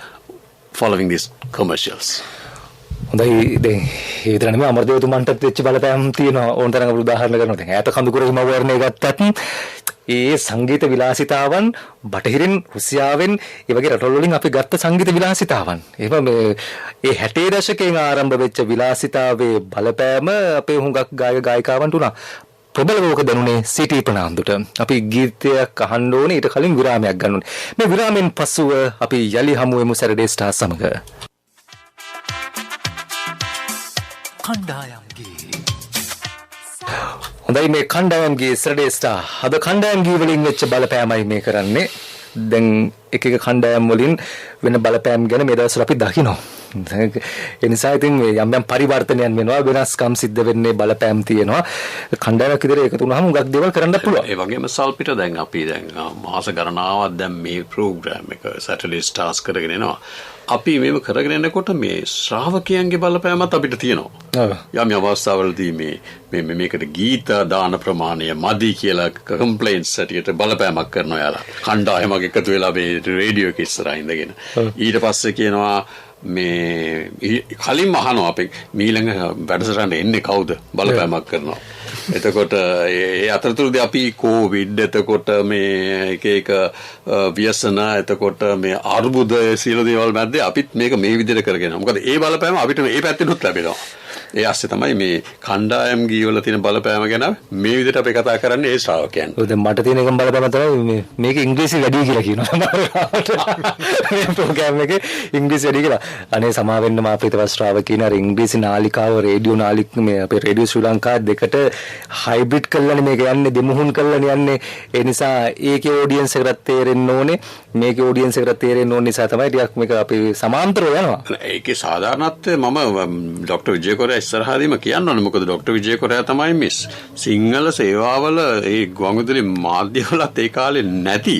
following these commercials. හොඳයි දැන් ඒ විතර නෙමෙයි අමරදේවතුමන්ටත් වෙච්ච බලපෑම් තියෙනවා ඕන තරම් අපිට උදාහරණ ගන්නවා. දැන් ඈත කඳුකර හිම වර්ණය ගත්තත් ඒ සංගීත විලාසිතාවන් බටහිරින් රුසියාවෙන් ඒ වගේ රටවල් වලින් අපි ගත්ත සංගීත විලාසිතාවන්. එහෙම මේ ඒ 60 දශකයෙන් ආරම්භ වෙච්ච විලාසිතාවේ බලපෑම අපේ හුඟක් ගායකයන්ට උනා. ප්‍රබලවක දැනුනේ සිටි ප්‍රනාන්දුට. අපි ගීතයක් අහන්න ඕනේ ඊට කලින් විරාමයක් ගන්න ඕනේ. මේ විරාමෙන් පසුව අපි යලි හමු වෙමු සැටර්ඩේ ස්ටාර් සමග. කණ්ඩායම්ගේ. හොඳයි මේ කණ්ඩායම්ගේ සැටර්ඩේ ස්ටාර්. අද කණ්ඩායම්ගේ වලින් වෙච්ච බලපෑමයි මේ කරන්නේ. දැන් එක කණ්ඩායම් වලින් වෙන බලපෑම් ගැන මේ දවස්වල අපි දකිනවා. ඒ නිසා ඉතින් යම් යම් පරිවර්තනයන් වෙනවා වෙනස්කම් සිද්ධ වෙන්නේ බලපෑම් තියෙනවා කණ්ඩායමක් විතර එකතු වුණාම උගක් දේවල් කරන්න පුළුවන්. ඒ වගේම සල්පිට දැන් අපි මාස ගණනාවක් දැන් මේ ප්‍රෝග්‍රෑම් එක සැටර්ඩේ ස්ටාර්ස් කරගෙන එනවා. අපි මේව කරගෙන යනකොට මේ ශ්‍රාවකයන්ගේ බලපෑමත් අපිට තියෙනවා. යම් අවස්ථාවලදී මේකට ගීත දාන ප්‍රමාණය මදි කියලා කම්ප්ලේන්ට්ස් ඇටියට බලපෑමක් කරනවා යාලා. කණ්ඩායමක් එකතු වෙලා මේ රේඩියෝ එක ඉස්සරහා ඉඳගෙන. ඊට පස්සේ කියනවා මේ කලින්ම අහනවා අපි මීළඟ වැඩසටහනට එන්නේ කවුද බලපෑමක් කරනවා. එතකොට ඒ අතරතුරදී අපි කොවිඩ් එතකොට මේ එක ව්‍යසන එතකොට මේ අර්බුද සියලු දේවල් මැද්දේ අපිත් මේක මේ විදිහට කරගෙන. මොකද ඒ බලපෑම අපිට මේ පැත්තෙනුත් ලැබෙනවා. ඒ ASCII තමයි මේ කණ්ඩායම් ගීවල තියෙන බලපෑම ගැන මේ විදිහට අපි කතා කරන්නේ ඒ ශ්‍රාවකයන්. ඔය දැන් මට තියෙන එකම බලපෑම තමයි මේක ඉංග්‍රීසි වැඩි කියලා කියනවා. මේ ප්‍රෝග්‍රෑම් එකේ ඉංග්‍රීසි වැඩි කියලා. අනේ සමා වෙන්න මා ප්‍රිතවත් ශ්‍රාවකීන් අර ඉංග්‍රීසි නාලිකාව රේඩියෝ මේ අපේ රේඩියෝ ශ්‍රී ලංකා දෙකට හයිබ්‍රිඩ් කරලානේ මේක යන්නේ දෙමුහුන් කරලානේ යන්නේ. ඒ නිසා ඒකේ ඔඩියන්ස් එකකට තේරෙන්න ඕනේ. මේකේ ඔඩියන්ස් එකකට තේරෙන්න ඕන නිසා තමයි ටිකක් මේක අපි සමාන්තරව යනවා. ඒකේ සාධාරණත්වය මම ડોક્ટર විජේකොරයා ඉස්සරහදීම කියන්න ඕනේ. මොකද ડોક્ટર විජේකොරයා තමයි මේ සිංහල සේවාවල ඒ ගුවන්විදුලි මාධ්‍යවලත් ඒ කාලේ නැති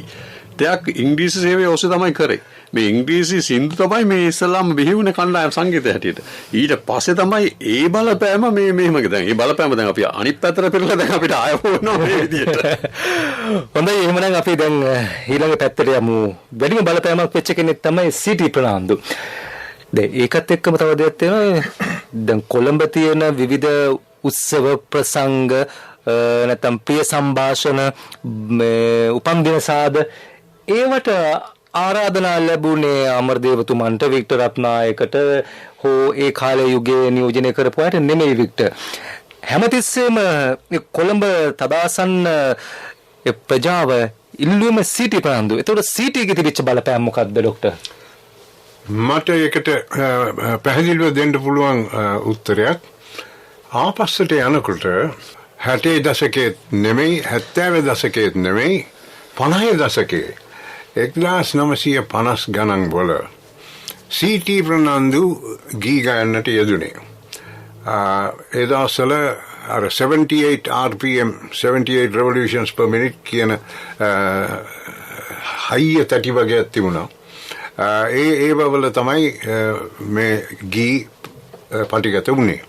දෙයක් ඉංග්‍රීසි සේවය ඔස්සේ තමයි කරේ. මේ ඉංග්‍රීසි සින්දු තමයි මේ ඉස්සලාම බිහි වුණේ කණ්ඩායම් සංගීතය හැටියට. ඊට පස්සේ තමයි ඒ බලපෑම මෙහෙම දැන් ඒ බලපෑම දැන් අපි අනිත් පැත්තට පෙරලා දැන් අපිට ආය වුණා මේ විදියට. හොඳයි එහෙමනම් අපි දැන් ඊළඟ පැත්තට යමු. වැඩිම බලපෑමක් වෙච්ච කෙනෙක් තමයි සිටි ප්‍රනාන්දු. දැන් ඒකත් එක්කම තව දෙයක් තියෙනවා. දැන් කොළඹ තියෙන විවිධ උත්සව ප්‍රසංග නැත්නම් ප්‍රිය සංഭാෂණ උපන්දින සාද ඒවට ආරාධනා ලැබුණේ අමරදේවතුමන්ට වික්ටර් රත්නායකට හෝ ඒ කාලේ යුගයේ නියෝජනය කරපු අයට නෙමෙයි වික්ටර්. හැමතිස්සෙම කොළඹ තදාසන්න ඒ ප්‍රජාව ඉල්ලුවම සීටි ප්‍රනාන්දු. ඒතකොට සීටිගේ තිබිච්ච බලපෑම මොකක්ද ડોක්ටර්? මට ඒකට පැහැදිලිව දෙන්න පුළුවන් උත්තරයක්. ආපස්සට යනකොට 60 දශකයේ නෙමෙයි 70 දශකයේ නෙමෙයි 50 දශකයේ 1950 ගණන් වල සීටි ප්‍රනාන්දු ගී ගයන්නට යෙදුනේ. ඒ දවස්වල අර 78 RPM 78 revolutions per minute කියන හයිය තටි වගේ තිබුණා. ඒ බවල තමයි මේ ගී පටිගත වුණේ.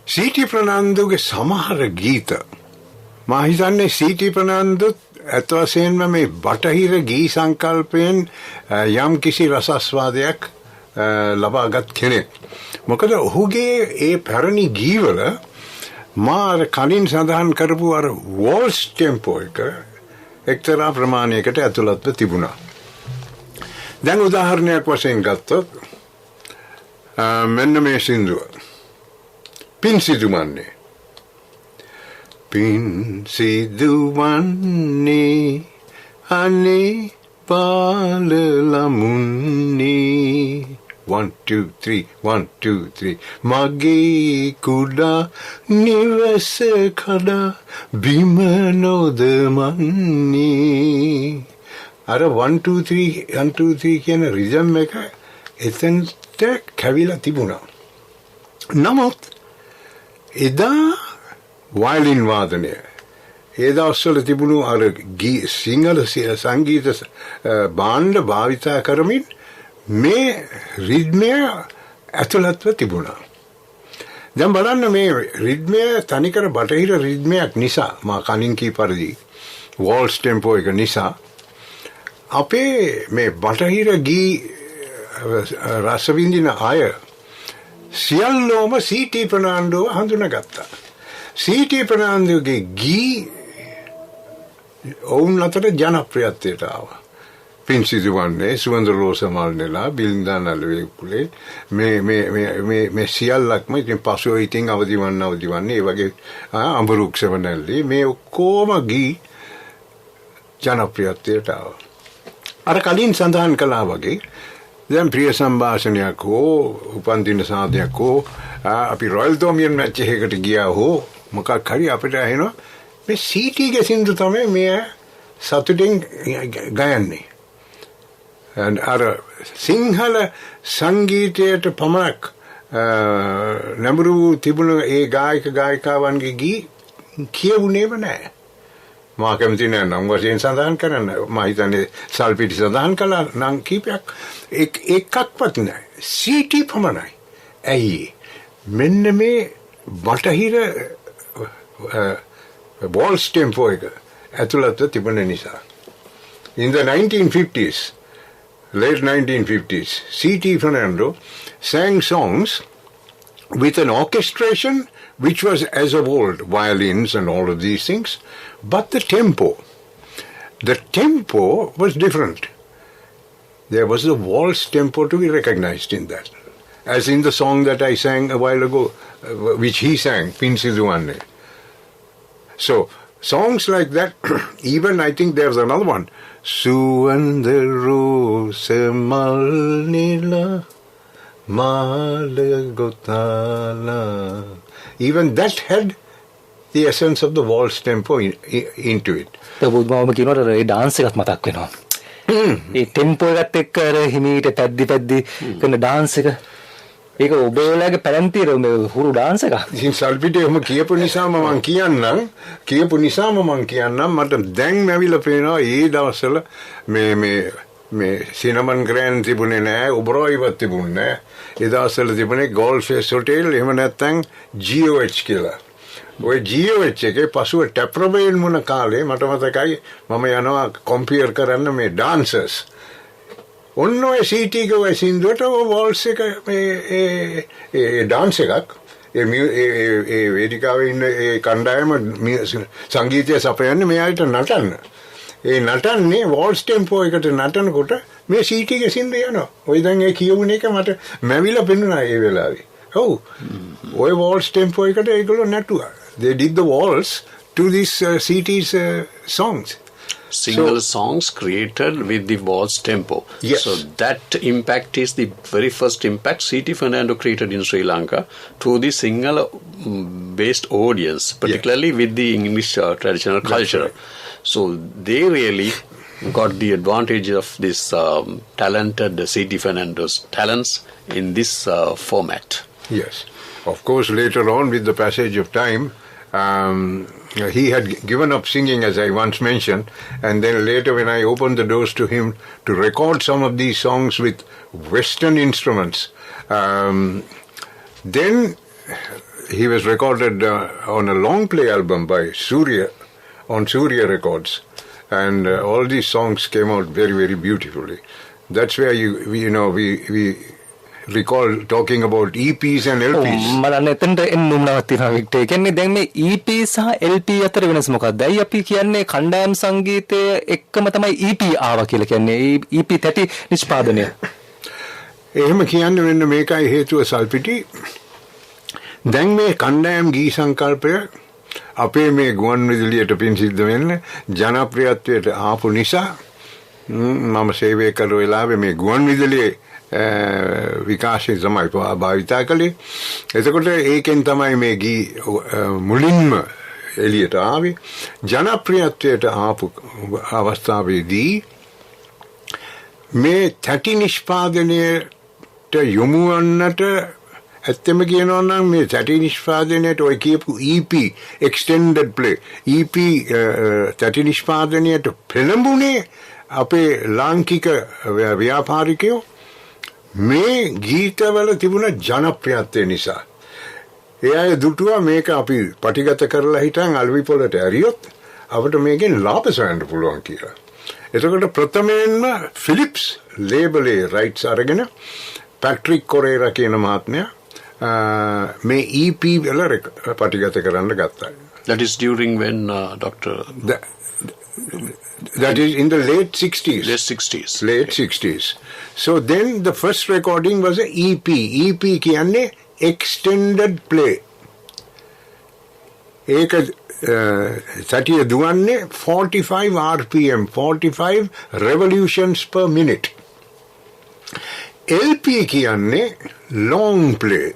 සීටි ප්‍රනාන්දුගේ සමහර ගීත මා හිතන්නේ සීටි ප්‍රනාන්දුත් ඇත්ත වශයෙන්ම මේ බටහිර ගී සංකල්පයෙන් යම් කිසි රසස්වාදයක් ලබාගත් කෙනෙක්. මොකද ඔහුගේ ඒ පැරණි ගීවල මා කලින් සඳහන් කරපු අර වෝල්ස් ටෙම්පෝ එක එක්තරා ප්‍රමාණයකට ඇතුළත්ව තිබුණා. දැන් උදාහරණයක් වශයෙන් ගත්තොත් මෙන්න මේ සින්දුව. පින් සිදුවන්නේ. පින් සිදුවන්නේ අනේ පාලලමුන්නේ 1 2 3 1 2 3 මගේ කුඩා නිවස කඩා බිම නොදමන්නේ. අර 1 2 3 1 2 3 කියන රිද්ම් එක එතනට කැවිලා තිබුණා. නමුත් එදා වයලින් වාදනය ඒ දවස්වල තිබුණු අර සිංහල සංගීත භාණ්ඩ භාවිතා කරමින් මේ රිද්මය ඇතුළත්ව තිබුණා. දැන් බලන්න මේ රිද්මය තනිකර බටහිර රිද්මයක් නිසා මා කලින් කී පරිදි වෝල්ස් ටෙම්පෝ එක නිසා අපේ මේ බටහිර ගී රස විඳින අය සියල්ලෝම සීටි ප්‍රනාන්දුව හඳුනාගත්තා. සීටි ප්‍රනාන්දුගේ ගී ඔවුන් අතර ජනප්‍රියත්වයට ආවා. පින් සිදුවන්නේ සුවඳ රෝස මල් නෙලා බිලින්දා නළුවේ කුලේ මේ සියල්ලක්ම ඉතින් පසුව ඉතින් අවදිවන්නේ ඒ වගේ අඹරුක්ෂව නැල්ලි මේ ඔක්කොම ගී ජනප්‍රියත්වයට ආවා. අර කලින් සඳහන් කළා වගේ දැන් ප්‍රිය සංഭാෂණයක් හෝ උපන්දින සාදයක් හෝ අපි රොයල් තෝමියන් මැච් එකකට ගියා හෝ මොකක් හරි අපිට ඇහෙනවා මේ සීටීගේ සින්දු තමයි මේ සතුටින් ගයන්නේ. අර සිංහල සංගීතයට පමණක් නැඹුරු තිබුණ ඒ ගායිකාවන්ගේ ගී කියවුණේම නැහැ. මා කැමති නෑ නම් වශයෙන් සඳහන් කරන්න. මා හිතන්නේ සල්පිටි සඳහන් කළා නම් කීපයක් එකක්වත් නෑ. සීටි පමණයි. ඇයි? මෙන්න මේ බටහිර වෝල්ස් ටෙම්පෝ එක ඇතුළත්ව තිබුණ නිසා. In the 1950s, late 1950s, C.T. Fernando sang songs with an orchestration which was as of old, violins and all of these things, but the tempo was different. There was the waltz tempo to be recognized in that, as in the song that I sang a while ago, which he sang, Pin Siduanne. So, songs like that, even I think there's another one, Suvanda Rosa Malnila Malagotala. Even that had the essence of the waltz tempo into it. තවම කියනට ඒ dance එකත් මතක් වෙනවා. ඒ tempo එකත් එක්ක අර හිමීට පැද්දි කරන dance එක. ඒක ඔබලාගේ පැලැන්තියේ හුරු ඩාන්ස් එකක්. ඉතින් සල්පිටේම කියපු නිසාම මම කියන්නම් මට දැන් ඇවිල්ලා පේනවා ඒ දවස්වල මේ සිනමන් ග්‍රෑන්ඩ් තිබුණේ නැහැ, ඔබරෝයිවත් තිබුණේ නැහැ. ඒ දවස්වල තිබුණේ ගෝල්ඩ් ෆේස් හොටෙල් එහෙම නැත්නම් GOH කියලා. ඔය GOH එකේ පසුව ටැප්රබේන් මුණ කාලේ මට මතකයි මම යනවා කම්පියර් කරන්න මේ ඩාන්සර්ස්. ඔන්න ඔය සීටි ගෝ සින්දුවට වෝල්ස් එක ඒ ඩාන්ස් එකක් ඒ වේදිකාවේ ඉන්න ඒ කණ්ඩායම සංගීතය සපයන්නේ මෙයාට නටන්න. ඒ නටන්නේ වෝල්ස් ටෙම්පෝ එකට නටනකොට මේ සීටිගේ සින්දු යනවා. ඔය දැන් ඒ කියවුන එක මට මැවිලා පෙන්නුනා ඒ වෙලාවේ. ඔව්. ඔය වෝල්ස් ටෙම්පෝ එකට ඒගොල්ලෝ නටුවා. They did the waltz to these CT's songs. Single songs created with the waltz tempo. Yes. So that impact is the very first impact C.T. Fernando created in Sri Lanka to the single-based audience, particularly with the English traditional culture. Right. So they really got the advantage of this talented C.T. Fernando's talents in this format. Yes. Of course, later on, with the passage of time, he had given up singing, as I once mentioned, and then later when I opened the doors to him to record some of these songs with Western instruments, then he was recorded on a long play album by Surya, on Surya Records, and all these songs came out very, very beautifully. That's where we recall talking about EPs and LPs. මම එතනට එන්නුම්නවත් තියෙනවා Victor. ඒ කියන්නේ දැන් මේ EP සහ LP අතර වෙනස මොකක්ද? අයි අපි කියන්නේ කණ්ඩායම් සංගීතය එක්කම තමයි EP ආවා කියලා කියන්නේ. EP තැටි නිෂ්පාදනය. එහෙම කියන්න වෙන්න මේකයි හේතුව සල්පිටි. දැන් මේ කණ්ඩායම් ගී සංකල්පය අපේ මේ ගුවන් විදුලියට පින් සිද්ධ වෙන්න ජනප්‍රියත්වයට ආපු නිසා මම සේවය කළ වෙලාවේ මේ ගුවන් විදුලියේ විකාශය තමයි භාවිතා කළේ. එතකොට ඒකෙන් තමයි මේ ගී මුලින්ම එළියට ආවේ. ජනප්‍රියත්වයට ආපු අවස්ථාවේදී මේ තැටි නිෂ්පාදනයට යොමු වන්නට ඇත්තම කියනවා නම් මේ තැටි නිෂ්පාදනයට ඔය කියපු EP extended play EP තැටි නිෂ්පාදනයට පෙළඹුණේ අපේ ලාංකික ව්‍යාපාරිකයෝ මේ ගීතවල තිබුණ ජනප්‍රියත්වය නිසා. ඒ අය දුටුවා මේක අපි පටිගත කරලා හිටන් අල්වි පොළට ඇරියොත් අපිට මේකෙන් ලාභ සොයන්න පුළුවන් කියලා. එතකොට ප්‍රථමයෙන්ම ෆිලිප්ස් ලේබලේ රයිට්ස් අරගෙන පැට්‍රික් කොරේරා කියන මහත්මයා මේ EP වල පටිගත කරන්න ගත්තා. That is during when Dr. That is in the late 60s. Late 60s. Late 60s. So then the first recording was a EP. EP කියන්නේ extended play. ඒක සතිය දුවන්නේ 45 RPM, 45 revolutions per minute. LP කියන්නේ long play.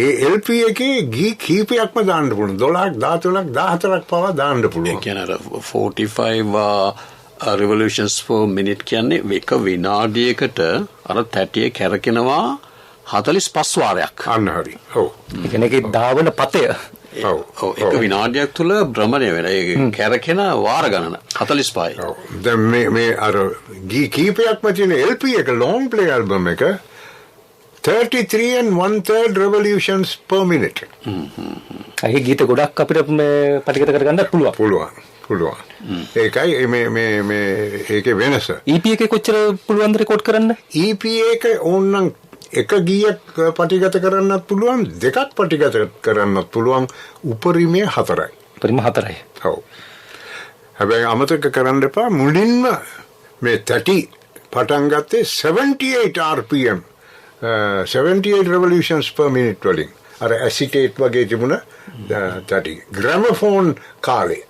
ඒ LP එකේ ගී කීපයක්ම දාන්න පුළුවන්. 12ක් 13ක් 14ක් පවා දාන්න පුළුවන්. ඒ කියන්නේ 45 revolutions per minute කියන්නේ එක විනාඩියකට අර තැටිය කැරකෙනවා 45 වාරයක්. අන්න හරි. ඔව්. ඒ කියන්නේ ඒකේ ධාවන පතය. ඔව්. එක විනාඩියක් තුල භ්‍රමණය වෙන. ඒ කැරකෙන වාර ගණන 45යි. ඔව්. දැන් මේ අර ගී කීපයක්ම තියෙන LP එක long play album එක 33 and 1/3 revolutions per minute. ඒ ගීත ගොඩක් අපිට මේ පටිගත කරගන්න පුළුවන්. ඒකයි මේ ඒකේ වෙනස. EP එකේ කොච්චර පුළුවන්ද රෙකෝඩ් කරන්න? EP එක ඕනනම් එක ගීයක් පටිගත කරන්නත් පුළුවන්, දෙකක් පටිගත කරන්නත් පුළුවන්, උපරිමය 4යි. උපරිම 4යි. ඔව්. හැබැයි අමතක කරන්න එපා මුලින්ම මේ තැටි පටන් ගත්තේ 78 RPM. 78 revolutions per minute වලින් අර ඇසිටේට් වගේ තිබුණ තැටි ග්‍රැමෆෝන් කාලේ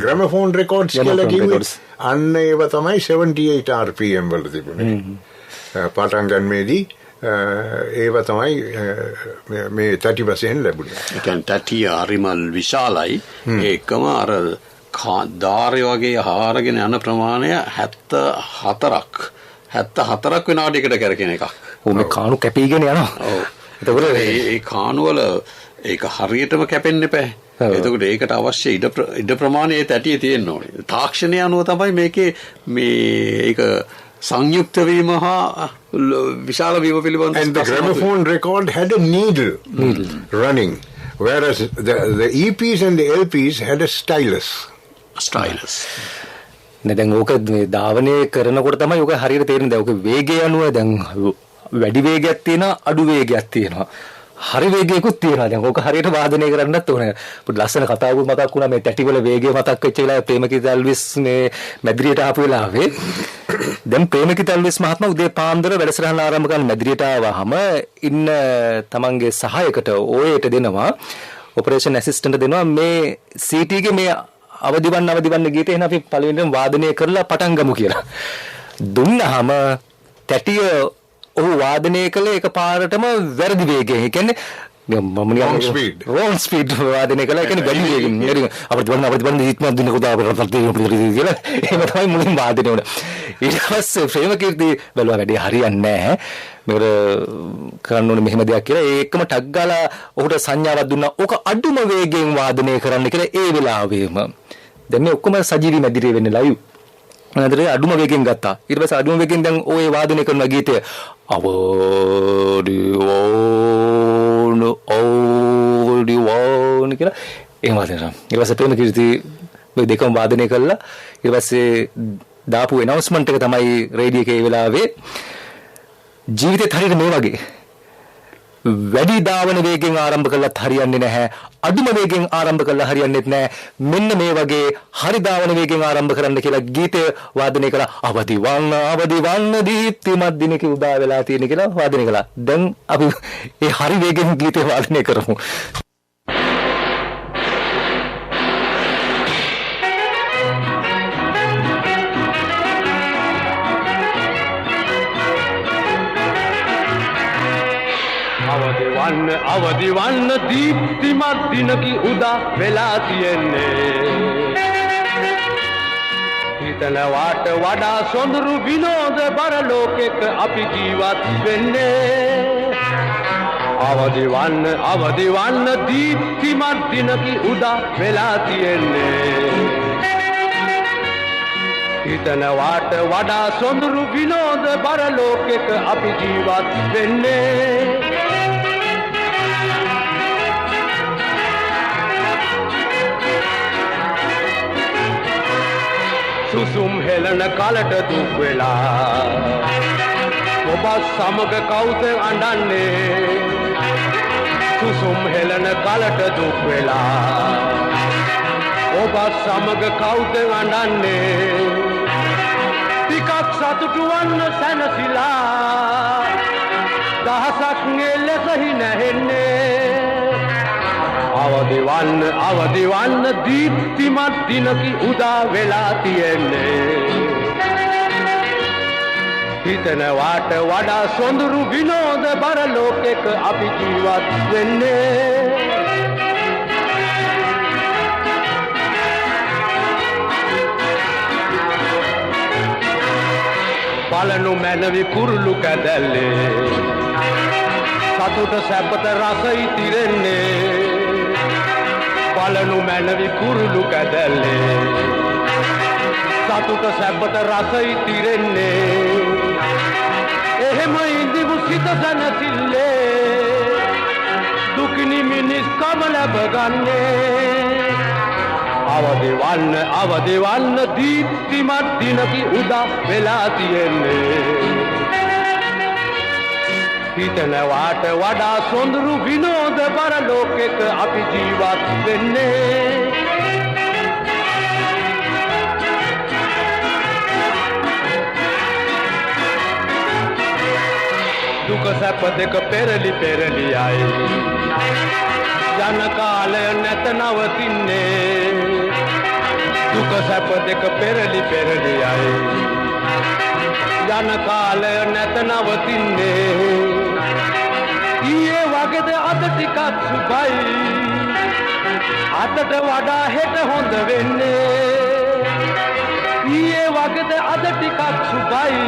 ග්‍රැමෆෝන් රෙකෝඩ්ස් කියලා කිව්වේ අන්න ඒව තමයි 78 RPM වල තිබුණේ. පටන් ගන්නේදී ඒව තමයි මේ තැටි වශයෙන් ලැබුණේ. ඒ කියන්නේ තැටි අරිමල් විශාලයි. ඒකම අර ධාරය වගේ හාරගෙන යන ප්‍රමාණය 74ක් විනාඩියකට කරගෙන එකක්. මේ කාණු කැපීගෙන යනවා. ඔව්. එතකොට ඒ කාණු වල ඒක හරියටම කැපෙන්න එපා. එතකොට ඒකට අවශ්‍ය ඉඩ ප්‍රමාණය තැටියේ තියෙන්න ඕනේ. තාක්ෂණය අනුව තමයි මේකේ ඒක සංයුක්ත වීම හා විශාල වීම පිළිබඳ. And the gramophone record had a needle running, whereas the EPs and the LPs had a stylus. දැන් ඕක ධාවනය කරනකොට තමයි ඕක හරියට තේරෙන්නේ. දැන් ඕක වේගය අනුව දැන් වැඩි වේගයක් තියෙනවා, අඩු වේගයක් තියෙනවා. හරි වේගයකුත් තියෙනවා. දැන් ඕක හරියට වාදනය කරන්නත් ඕනේ. පොඩි ලස්සන කතාවකුත් මතක් වුණා මේ තැටිවල වේගය මතක් වෙච්ච වෙලාවේ ප්‍රේමකිත ඇල්විස් මේ මැදිරියට ආපු වෙලාවේ දැන් ප්‍රේමකිත ඇල්විස් මහත්මයා උදේ පාන්දර වැඩසටහන ආරම්භ කරන මැදිරියට ආවහම ඉන්න තමන්ගේ සහායකට ඕයට දෙනවා ඔපරේෂන් ඇසිස්ටන්ට් දෙනවා මේ CT ගේ මේ අවදිවන්න ගීතේ එහෙනම් අපි පළවෙනිම වාදනය කරලා පටන් ගමු කියලා. දුන්නාම තැටිය ඔහු වාදනය කළේ එකපාරටම වැරදි වේගයෙන්. ඒ කියන්නේ wrong speed වාදනය කළා. ඒ කියන්නේ වැඩි වේගයෙන්. අවදිවන්න හිටම දින කුඩා අපිට කියලා එහෙම තමයි මුලින් වාදනය වුණා. ඊට පස්සේ ප්‍රේමකීර්ති බැලුවා වැඩි හරියන්නේ නැහැ. මේකට කරන්න ඕනේ මෙහෙම දෙයක් කියලා. ඒකම ටක් ගාලා ඔහුට සංඥාවක් දුන්නා. ඕක අඩුම වේගයෙන් වාදනය කරන්න කියලා ඒ වෙලාවෙම. දැන් මේ ඔක්කොම සජීවී මැදිරිය වෙන්නේ ලයිව්. අනතරේ අඩුම වේගෙන් ගත්තා. ඊට පස්සේ අඩුම වේගෙන් දැන් ඔය වාදනය කරන ගීතය අවඩිවෝන කියලා එහෙම වාදනය කරනවා. ඊට පස්සේ ප්‍රේමකීර්ති මේ දෙකම වාදනය කළා. ඊට පස්සේ දාපු ඇනවුන්ස්මන්ට් එක තමයි රේඩියෝ එකේ ඒ වෙලාවේ ජීවිතේ හරියට මේ වගේ වැඩි ධාවන වේගෙන් ආරම්භ කළත් හරියන්නේ නැහැ. අඩුම වේගෙන් ආරම්භ කළා හරියන්නේත් නැහැ. මෙන්න මේ වගේ හරි ධාවන වේගෙන් ආරම්භ කරන්න කියලා ගීතය වාදනය කළා. අවදිවන්න දීප්තිමත් දිනක උදා වෙලා තියෙන කියලා වාදනය කළා. දැන් අපි ඒ හරි වේගෙන් ගීතය වාදනය කරමු. අවදිවන්න දීප්තිමත් දිනකි උදා වෙලා තියෙන්නේ. හිතනවාට වඩා සොඳුරු විනෝද බර ලෝකෙක අපි ජීවත් වෙන්නේ. අවදිවන්න දීප්තිමත් දිනකි උදා වෙලා තියෙන්නේ. හිතනවාට වඩා සොඳුරු විනෝද බර ලෝකෙක අපි ජීවත් වෙන්නේ. සුසුම් හෙලන කලට දුක් වෙලා ඔබ සමග කවුද අඬන්නේ. සුසුම් හෙලන කලට දුක් වෙලා ඔබ සමග කවුද අඬන්නේ. ටිකක් සතුටු වන්න සැනසීලා දහසක් නෙලෙසහි නැහෙන්නේ. අවදිවන්න දීප්තිමත් දිනකි උදා වෙලා තියෙන්නේ. හිතනවාට වඩා සොඳුරු විනෝද බර ලෝකෙක අපි ජීවත් වෙන්නේ. බලනු මැනවි කුරුළු කැදැල්ලේ සතුට සැපත රස ඉතිරෙන්නේ. බලනු මැනවි කුරුළු කැදැල්ලේ සතුට සැපත රස ඉතිරෙන්නේ. එහෙම ඉඳිමු සිත සැනසෙල්ලේ දුකිනි මිනිස්කම ලැබගන්නේ. අවදිවන්න දීප්තිමත් දිනකි උදා වෙලා තියෙන්නේ. හිතනවාට වඩා සොඳුරු විනෝද බර ලෝකෙක අපි ජීවත් වෙන්නේ. දුක සැප දෙක පෙරලි යයි යන කාලය නැත නවතින්නේ. දුක සැප දෙක පෙරලි යයි යන කාලය නැත නවතින්නේ. ඊයේ වගේද අද ටිකක් සුබයි අදට වඩා හෙට හොඳ වෙන්නේ. ඊයේ වගේද අද ටිකක් සුබයි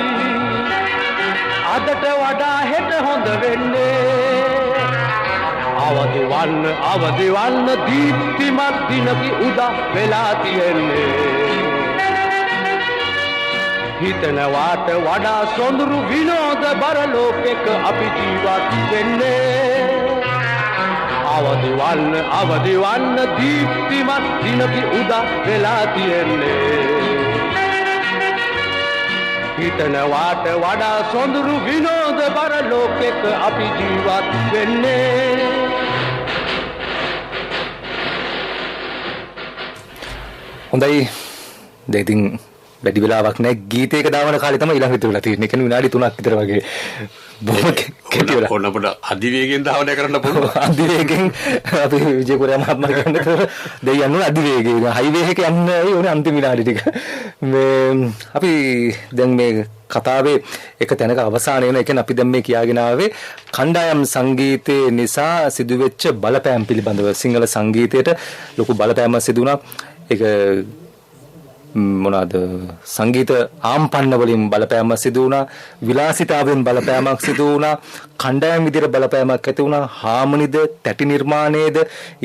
අදට වඩා හෙට හොඳ වෙන්නේ. අවදිවන්න දීප්තිමත් දිනකි උදා වෙලා තියෙන්නේ. හිතනවාට වඩා සොඳුරු විනෝද බර ලෝකෙක අපි ජීවත් වෙන්නේ. අවදිවන්න දීප්තිමත් දිනකි උදා වෙලා තියෙන්නේ. හිතනවාට වඩා සොඳුරු විනෝද බර ලෝකෙක අපි ජීවත් වෙන්නේ. හොඳයි. දැන් වැඩි වෙලාවක් නැහැ. ගීතයක දාවන කාලේ තමයි ඊළඟට වෙලා තියෙන්නේ. ඒ කියන්නේ විනාඩි 3ක් විතර වගේ. බොහොම කෙටි වෙලා. ඕන අපිට අධිවේගයෙන් ධාවනය කරන්න පුළුවන්. අධිවේගයෙන් අපි විජේකුරා මහත්මයා කියන්නේ දෙයියන් උන අධිවේගයෙන් හයිවේ එකේ යන්නේ ඕනේ අන්තිම විනාඩි ටික. මේ අපි දැන් මේ කතාවේ එක තැනක අවසානය වෙන. ඒ කියන්නේ අපි දැන් මේ කියාගෙන ආවේ කණ්ඩායම් සංගීතයේ නිසා සිදුවෙච්ච බලපෑම් පිළිබඳව. සිංහල සංගීතයට ලොකු බලපෑමක් සිදු වුණා. ඒක මොනවාද සංගීත ආම්පන්න වලින් බලපෑමක් සිදු වුණා, විලාසිතාවෙන් බලපෑමක් සිදු වුණා, කණ්ඩායම් විදිහට බලපෑමක් ඇති වුණා, හාමනිද, තැටි නිර්මාණයේද,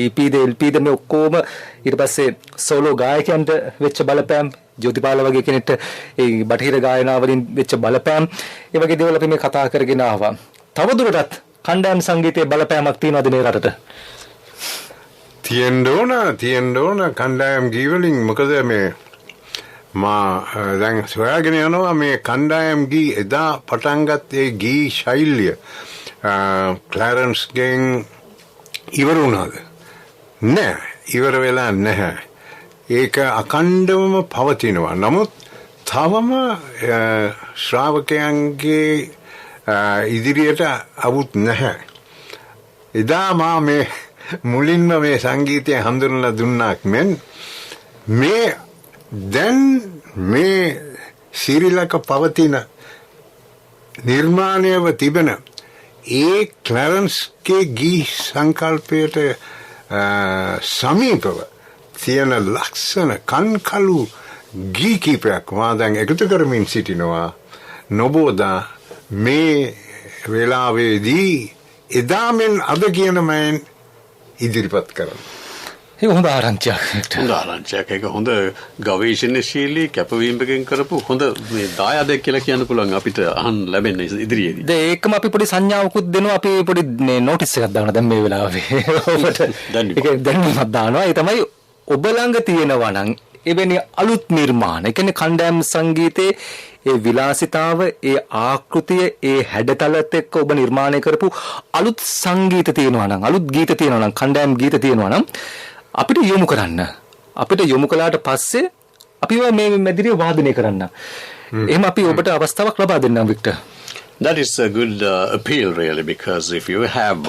EPද LPද මේ ඔක්කොම ඊට පස්සේ සෝලෝ ගායකයන්ට වෙච්ච බලපෑම්, ජෝතිපාල වගේ කෙනෙක්ට ඒ බටහිර ගායනා වලින් වෙච්ච බලපෑම්, ඒ වගේ දේවල් අපි මේ කතා කරගෙන ආවා. තවදුරටත් කණ්ඩායම් සංගීතයේ බලපෑමක් තියෙනවද මේ රටට? තියෙන්න ඕන කණ්ඩායම් ගී වලින්. මොකද මේ මා දැන් සොයාගෙන යනවා මේ කණ්ඩායම් ගී එදා පටන් ගත්ත ඒ ගී ශෛලිය ක්ලැරන්ස්ගෙන් ඉවර වුණාද? නෑ, ඉවර වෙලා නැහැ. ඒක අකණ්ඩවම පවතිනවා. නමුත් තවම ශ්‍රාවකයන්ගේ ඉදිරියට අවුත් නැහැ. එදා මා මේ මුලින්ම මේ සංගීතය හඳුන්වලා දුන්නාක් මෙන් මේ දැන් මේ සිරිලක පවතින නිර්මාණයව තිබෙන ඒ ක්ලැරන්ස්ගේ ගී සංකල්පයට සමීපව තියෙන ලක්ෂණ කන්කලු ගී කීපයක් මා දැන් එකතු කරමින් සිටිනවා. නොබෝදා මේ වෙලාවේදී එදා මෙන් අද කියන මයෙන් ඉදිරිපත් කරනවා. ඒක හොඳ ආරංචියක්. හොඳ ආරංචියක්. ඒක හොඳ ගවේෂණශීලී කැපවීමකින් කරපු හොඳ මේ දායාදයක් කියලා කියන්න පුළුවන් අපිට අහන්න ලැබෙන ඉදිරියේදී. දැන් ඒකම අපි පොඩි සංඥාවකුත් දෙනවා. අපි පොඩි නෝටිස් එකක් දානවා දැන් මේ වෙලාවේ. ඔබට ඒක දැන්වත් දානවා. ඒ තමයි ඔබ ළඟ තියෙනවා නම් එවැනි අලුත් නිර්මාණ. ඒ කියන්නේ කණ්ඩායම් සංගීතයේ ඒ විලාසිතාව, ඒ ආකෘතිය, ඒ හැඩතලත් එක්ක ඔබ නිර්මාණය කරපු අලුත් සංගීත තියෙනවා නම්, අලුත් ගීත තියෙනවා නම්, කණ්ඩායම් ගීත තියෙනවා නම් අපිට යොමු කරන්න. අපිට යොමු කළාට පස්සේ අපි මේ මැදිරිය වාදනය කරන්න. එහෙම අපි ඔබට අවස්ථාවක් ලබා දෙන්නම් Victor. That is a good appeal really, because if you have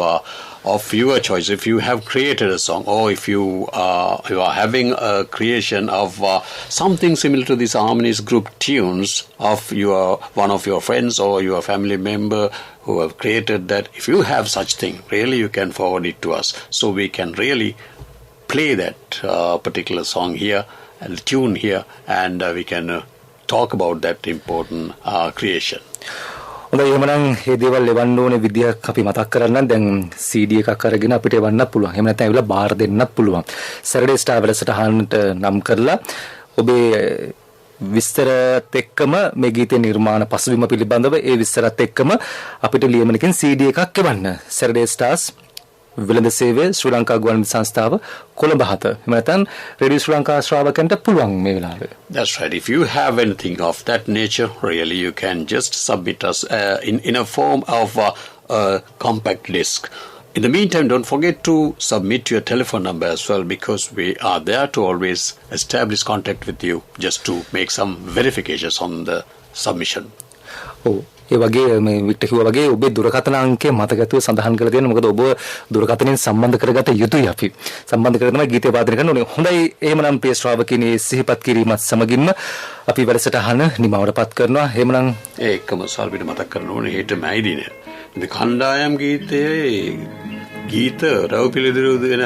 of your choice, if you have created a song, or if you are having a creation of something similar to these harmonies group tunes of one of your friends or your family member who have created that, if you have such thing, really you can forward it to us, so we can really play that particular song here and tune here, and we can talk about that important creation. හොඳයි, එහෙමනම් මේ දේවල් එවන්න ඕනේ විදියක් අපි මතක් කරගන්න. දැන් CD එකක් අරගෙන අපිට එවන්නත් පුළුවන්. එහෙම නැත්නම් ඒවල බාර දෙන්නත් පුළුවන්. Saturday Star වැඩසටහනට නම් කරලා ඔබේ විස්තරත් එක්කම මේ ගීතේ නිර්මාණ පසුබිම පිළිබඳව ඒ විස්තරත් එක්කම අපිට ලියමනකින් CD එකක් එවන්න. Saturday Stars වෙළඳ සේවය ශ්‍රී ලංකා ගුවන්විදුලි සංස්ථාව කොළඹ 7. එහෙම නැත්නම් රේඩියෝ ශ්‍රී ලංකා ශ්‍රාවකයන්ට පුළුවන් මේ වෙලාවේ. That's right. If you have anything of that nature, really you can just submit us in a form of a compact disc. In the meantime, don't forget to submit your telephone number as well, because we are there to always establish contact with you, just to make some verifications on the submission. Oh. ඒ වගේ මේ Victor කිව්වා වගේ ඔබේ දුරකථන අංකය මතකතුව සඳහන් කරලා තියෙනවා. මොකද ඔබ දුරකථනයෙන් සම්බන්ධ කරගත යුතුයි. අපි සම්බන්ධ කරගෙන තමයි ගීතය වාදනය කරන්න ඕනේ. හොඳයි, එහෙමනම් ප්‍රිය ශ්‍රාවකිනී සිහිපත් කිරීමත් සමගින්ම අපි වැඩසටහන නිමවටපත් කරනවා. එහෙමනම් ඒකම සල්පිට මතක් කරන්න ඕනේ හෙට මැයි දිනේ. ඉතින් කණ්ඩායම් ගීතයේ ගීත රව පිළිදිරු දෙන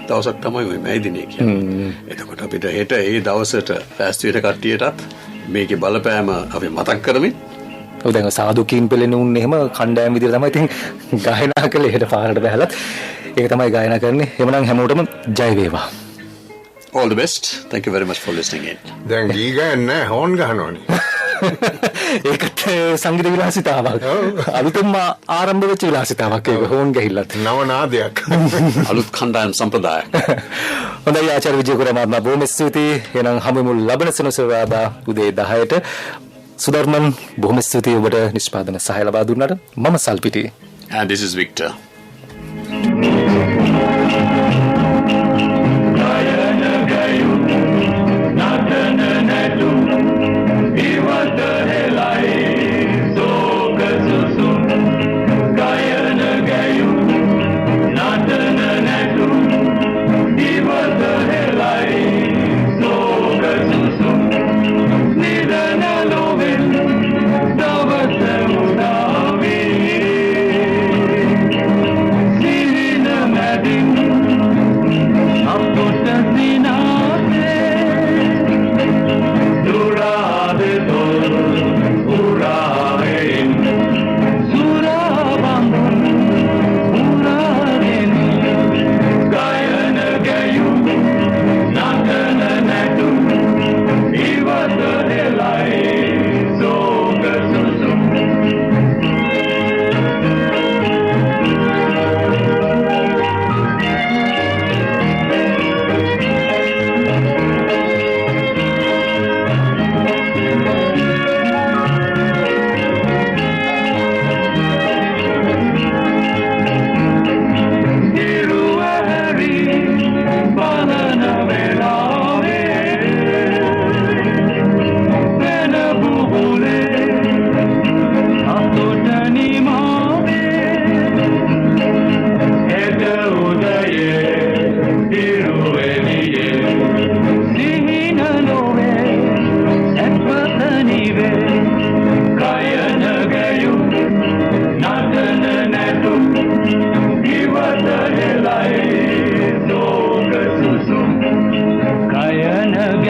දවසක් තමයි මේ මැයි දිනේ කියන්නේ. එතකොට අපිට හෙට ඒ දවසට ෆෑස්ට් වෙන කට්ටියටත් මේකේ බලපෑම අපි මතක් කරමින් ඔව් දැන් සාදුකින් පෙළෙන උන්නේ එහෙම කණ්ඩායම් විදිහට තමයි ඉතින් ගායනා කළේ හෙට පාරට බහලත් ඒක තමයි ගායනා කරන්නේ. එහෙමනම් හැමෝටම ජය වේවා. All the best. Thank you very much for listening in. දැන් ගී ගන්න හෝන් ගහනවනේ. ඒකට සංගීත විලාසිතාවක්. අලුතෙන්ම ආරම්භ වෙච්ච විලාසිතාවක් ඒක හෝන් ගහිල්ලත්. නව නාදයක්. අලුත් කණ්ඩායම් සම්ප්‍රදායක්. හොඳයි ආචාර්ය විජේකුමාර මහත්මයා බොහොම ස්තුතියි. එහෙනම් හමුවෙමු ලබන සෙනසුරාදා උදේ 10ට. සුදර්මන් බොහොම ස්තුතියි ඔබට නිෂ්පාදන සහාය ලබා දුන්නාට. මම සල්පිටි. And this is Victor. Nayana gayu, natana nadu.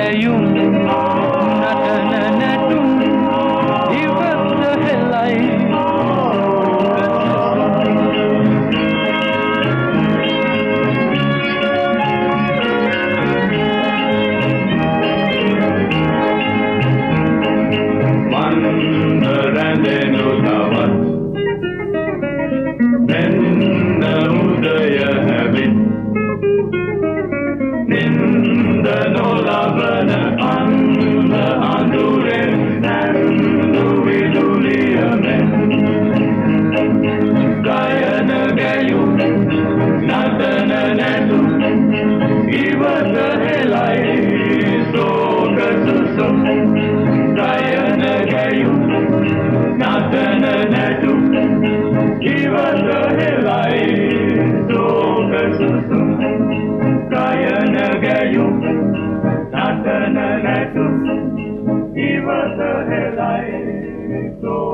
ගැයුම් නටන නැටුම් ඉවත හෙලයි රැඳෙනු තවත් මෙන්න උදය හැබිත් නින්ද නොලබන අන්ද අඳුරෙන් නැන්දු විදුලියමෙන් ගයන ගැයුම් නටන නැටුම් ඉවත හෙලයි සෝක සුසුම් ගයන ගැයුම් නටන නැටුම් ඉවත හෙලයි සෝක සුසුම් ගයන ගැයුම් නටන නැටුම් ඉවත හෙලයි සෝක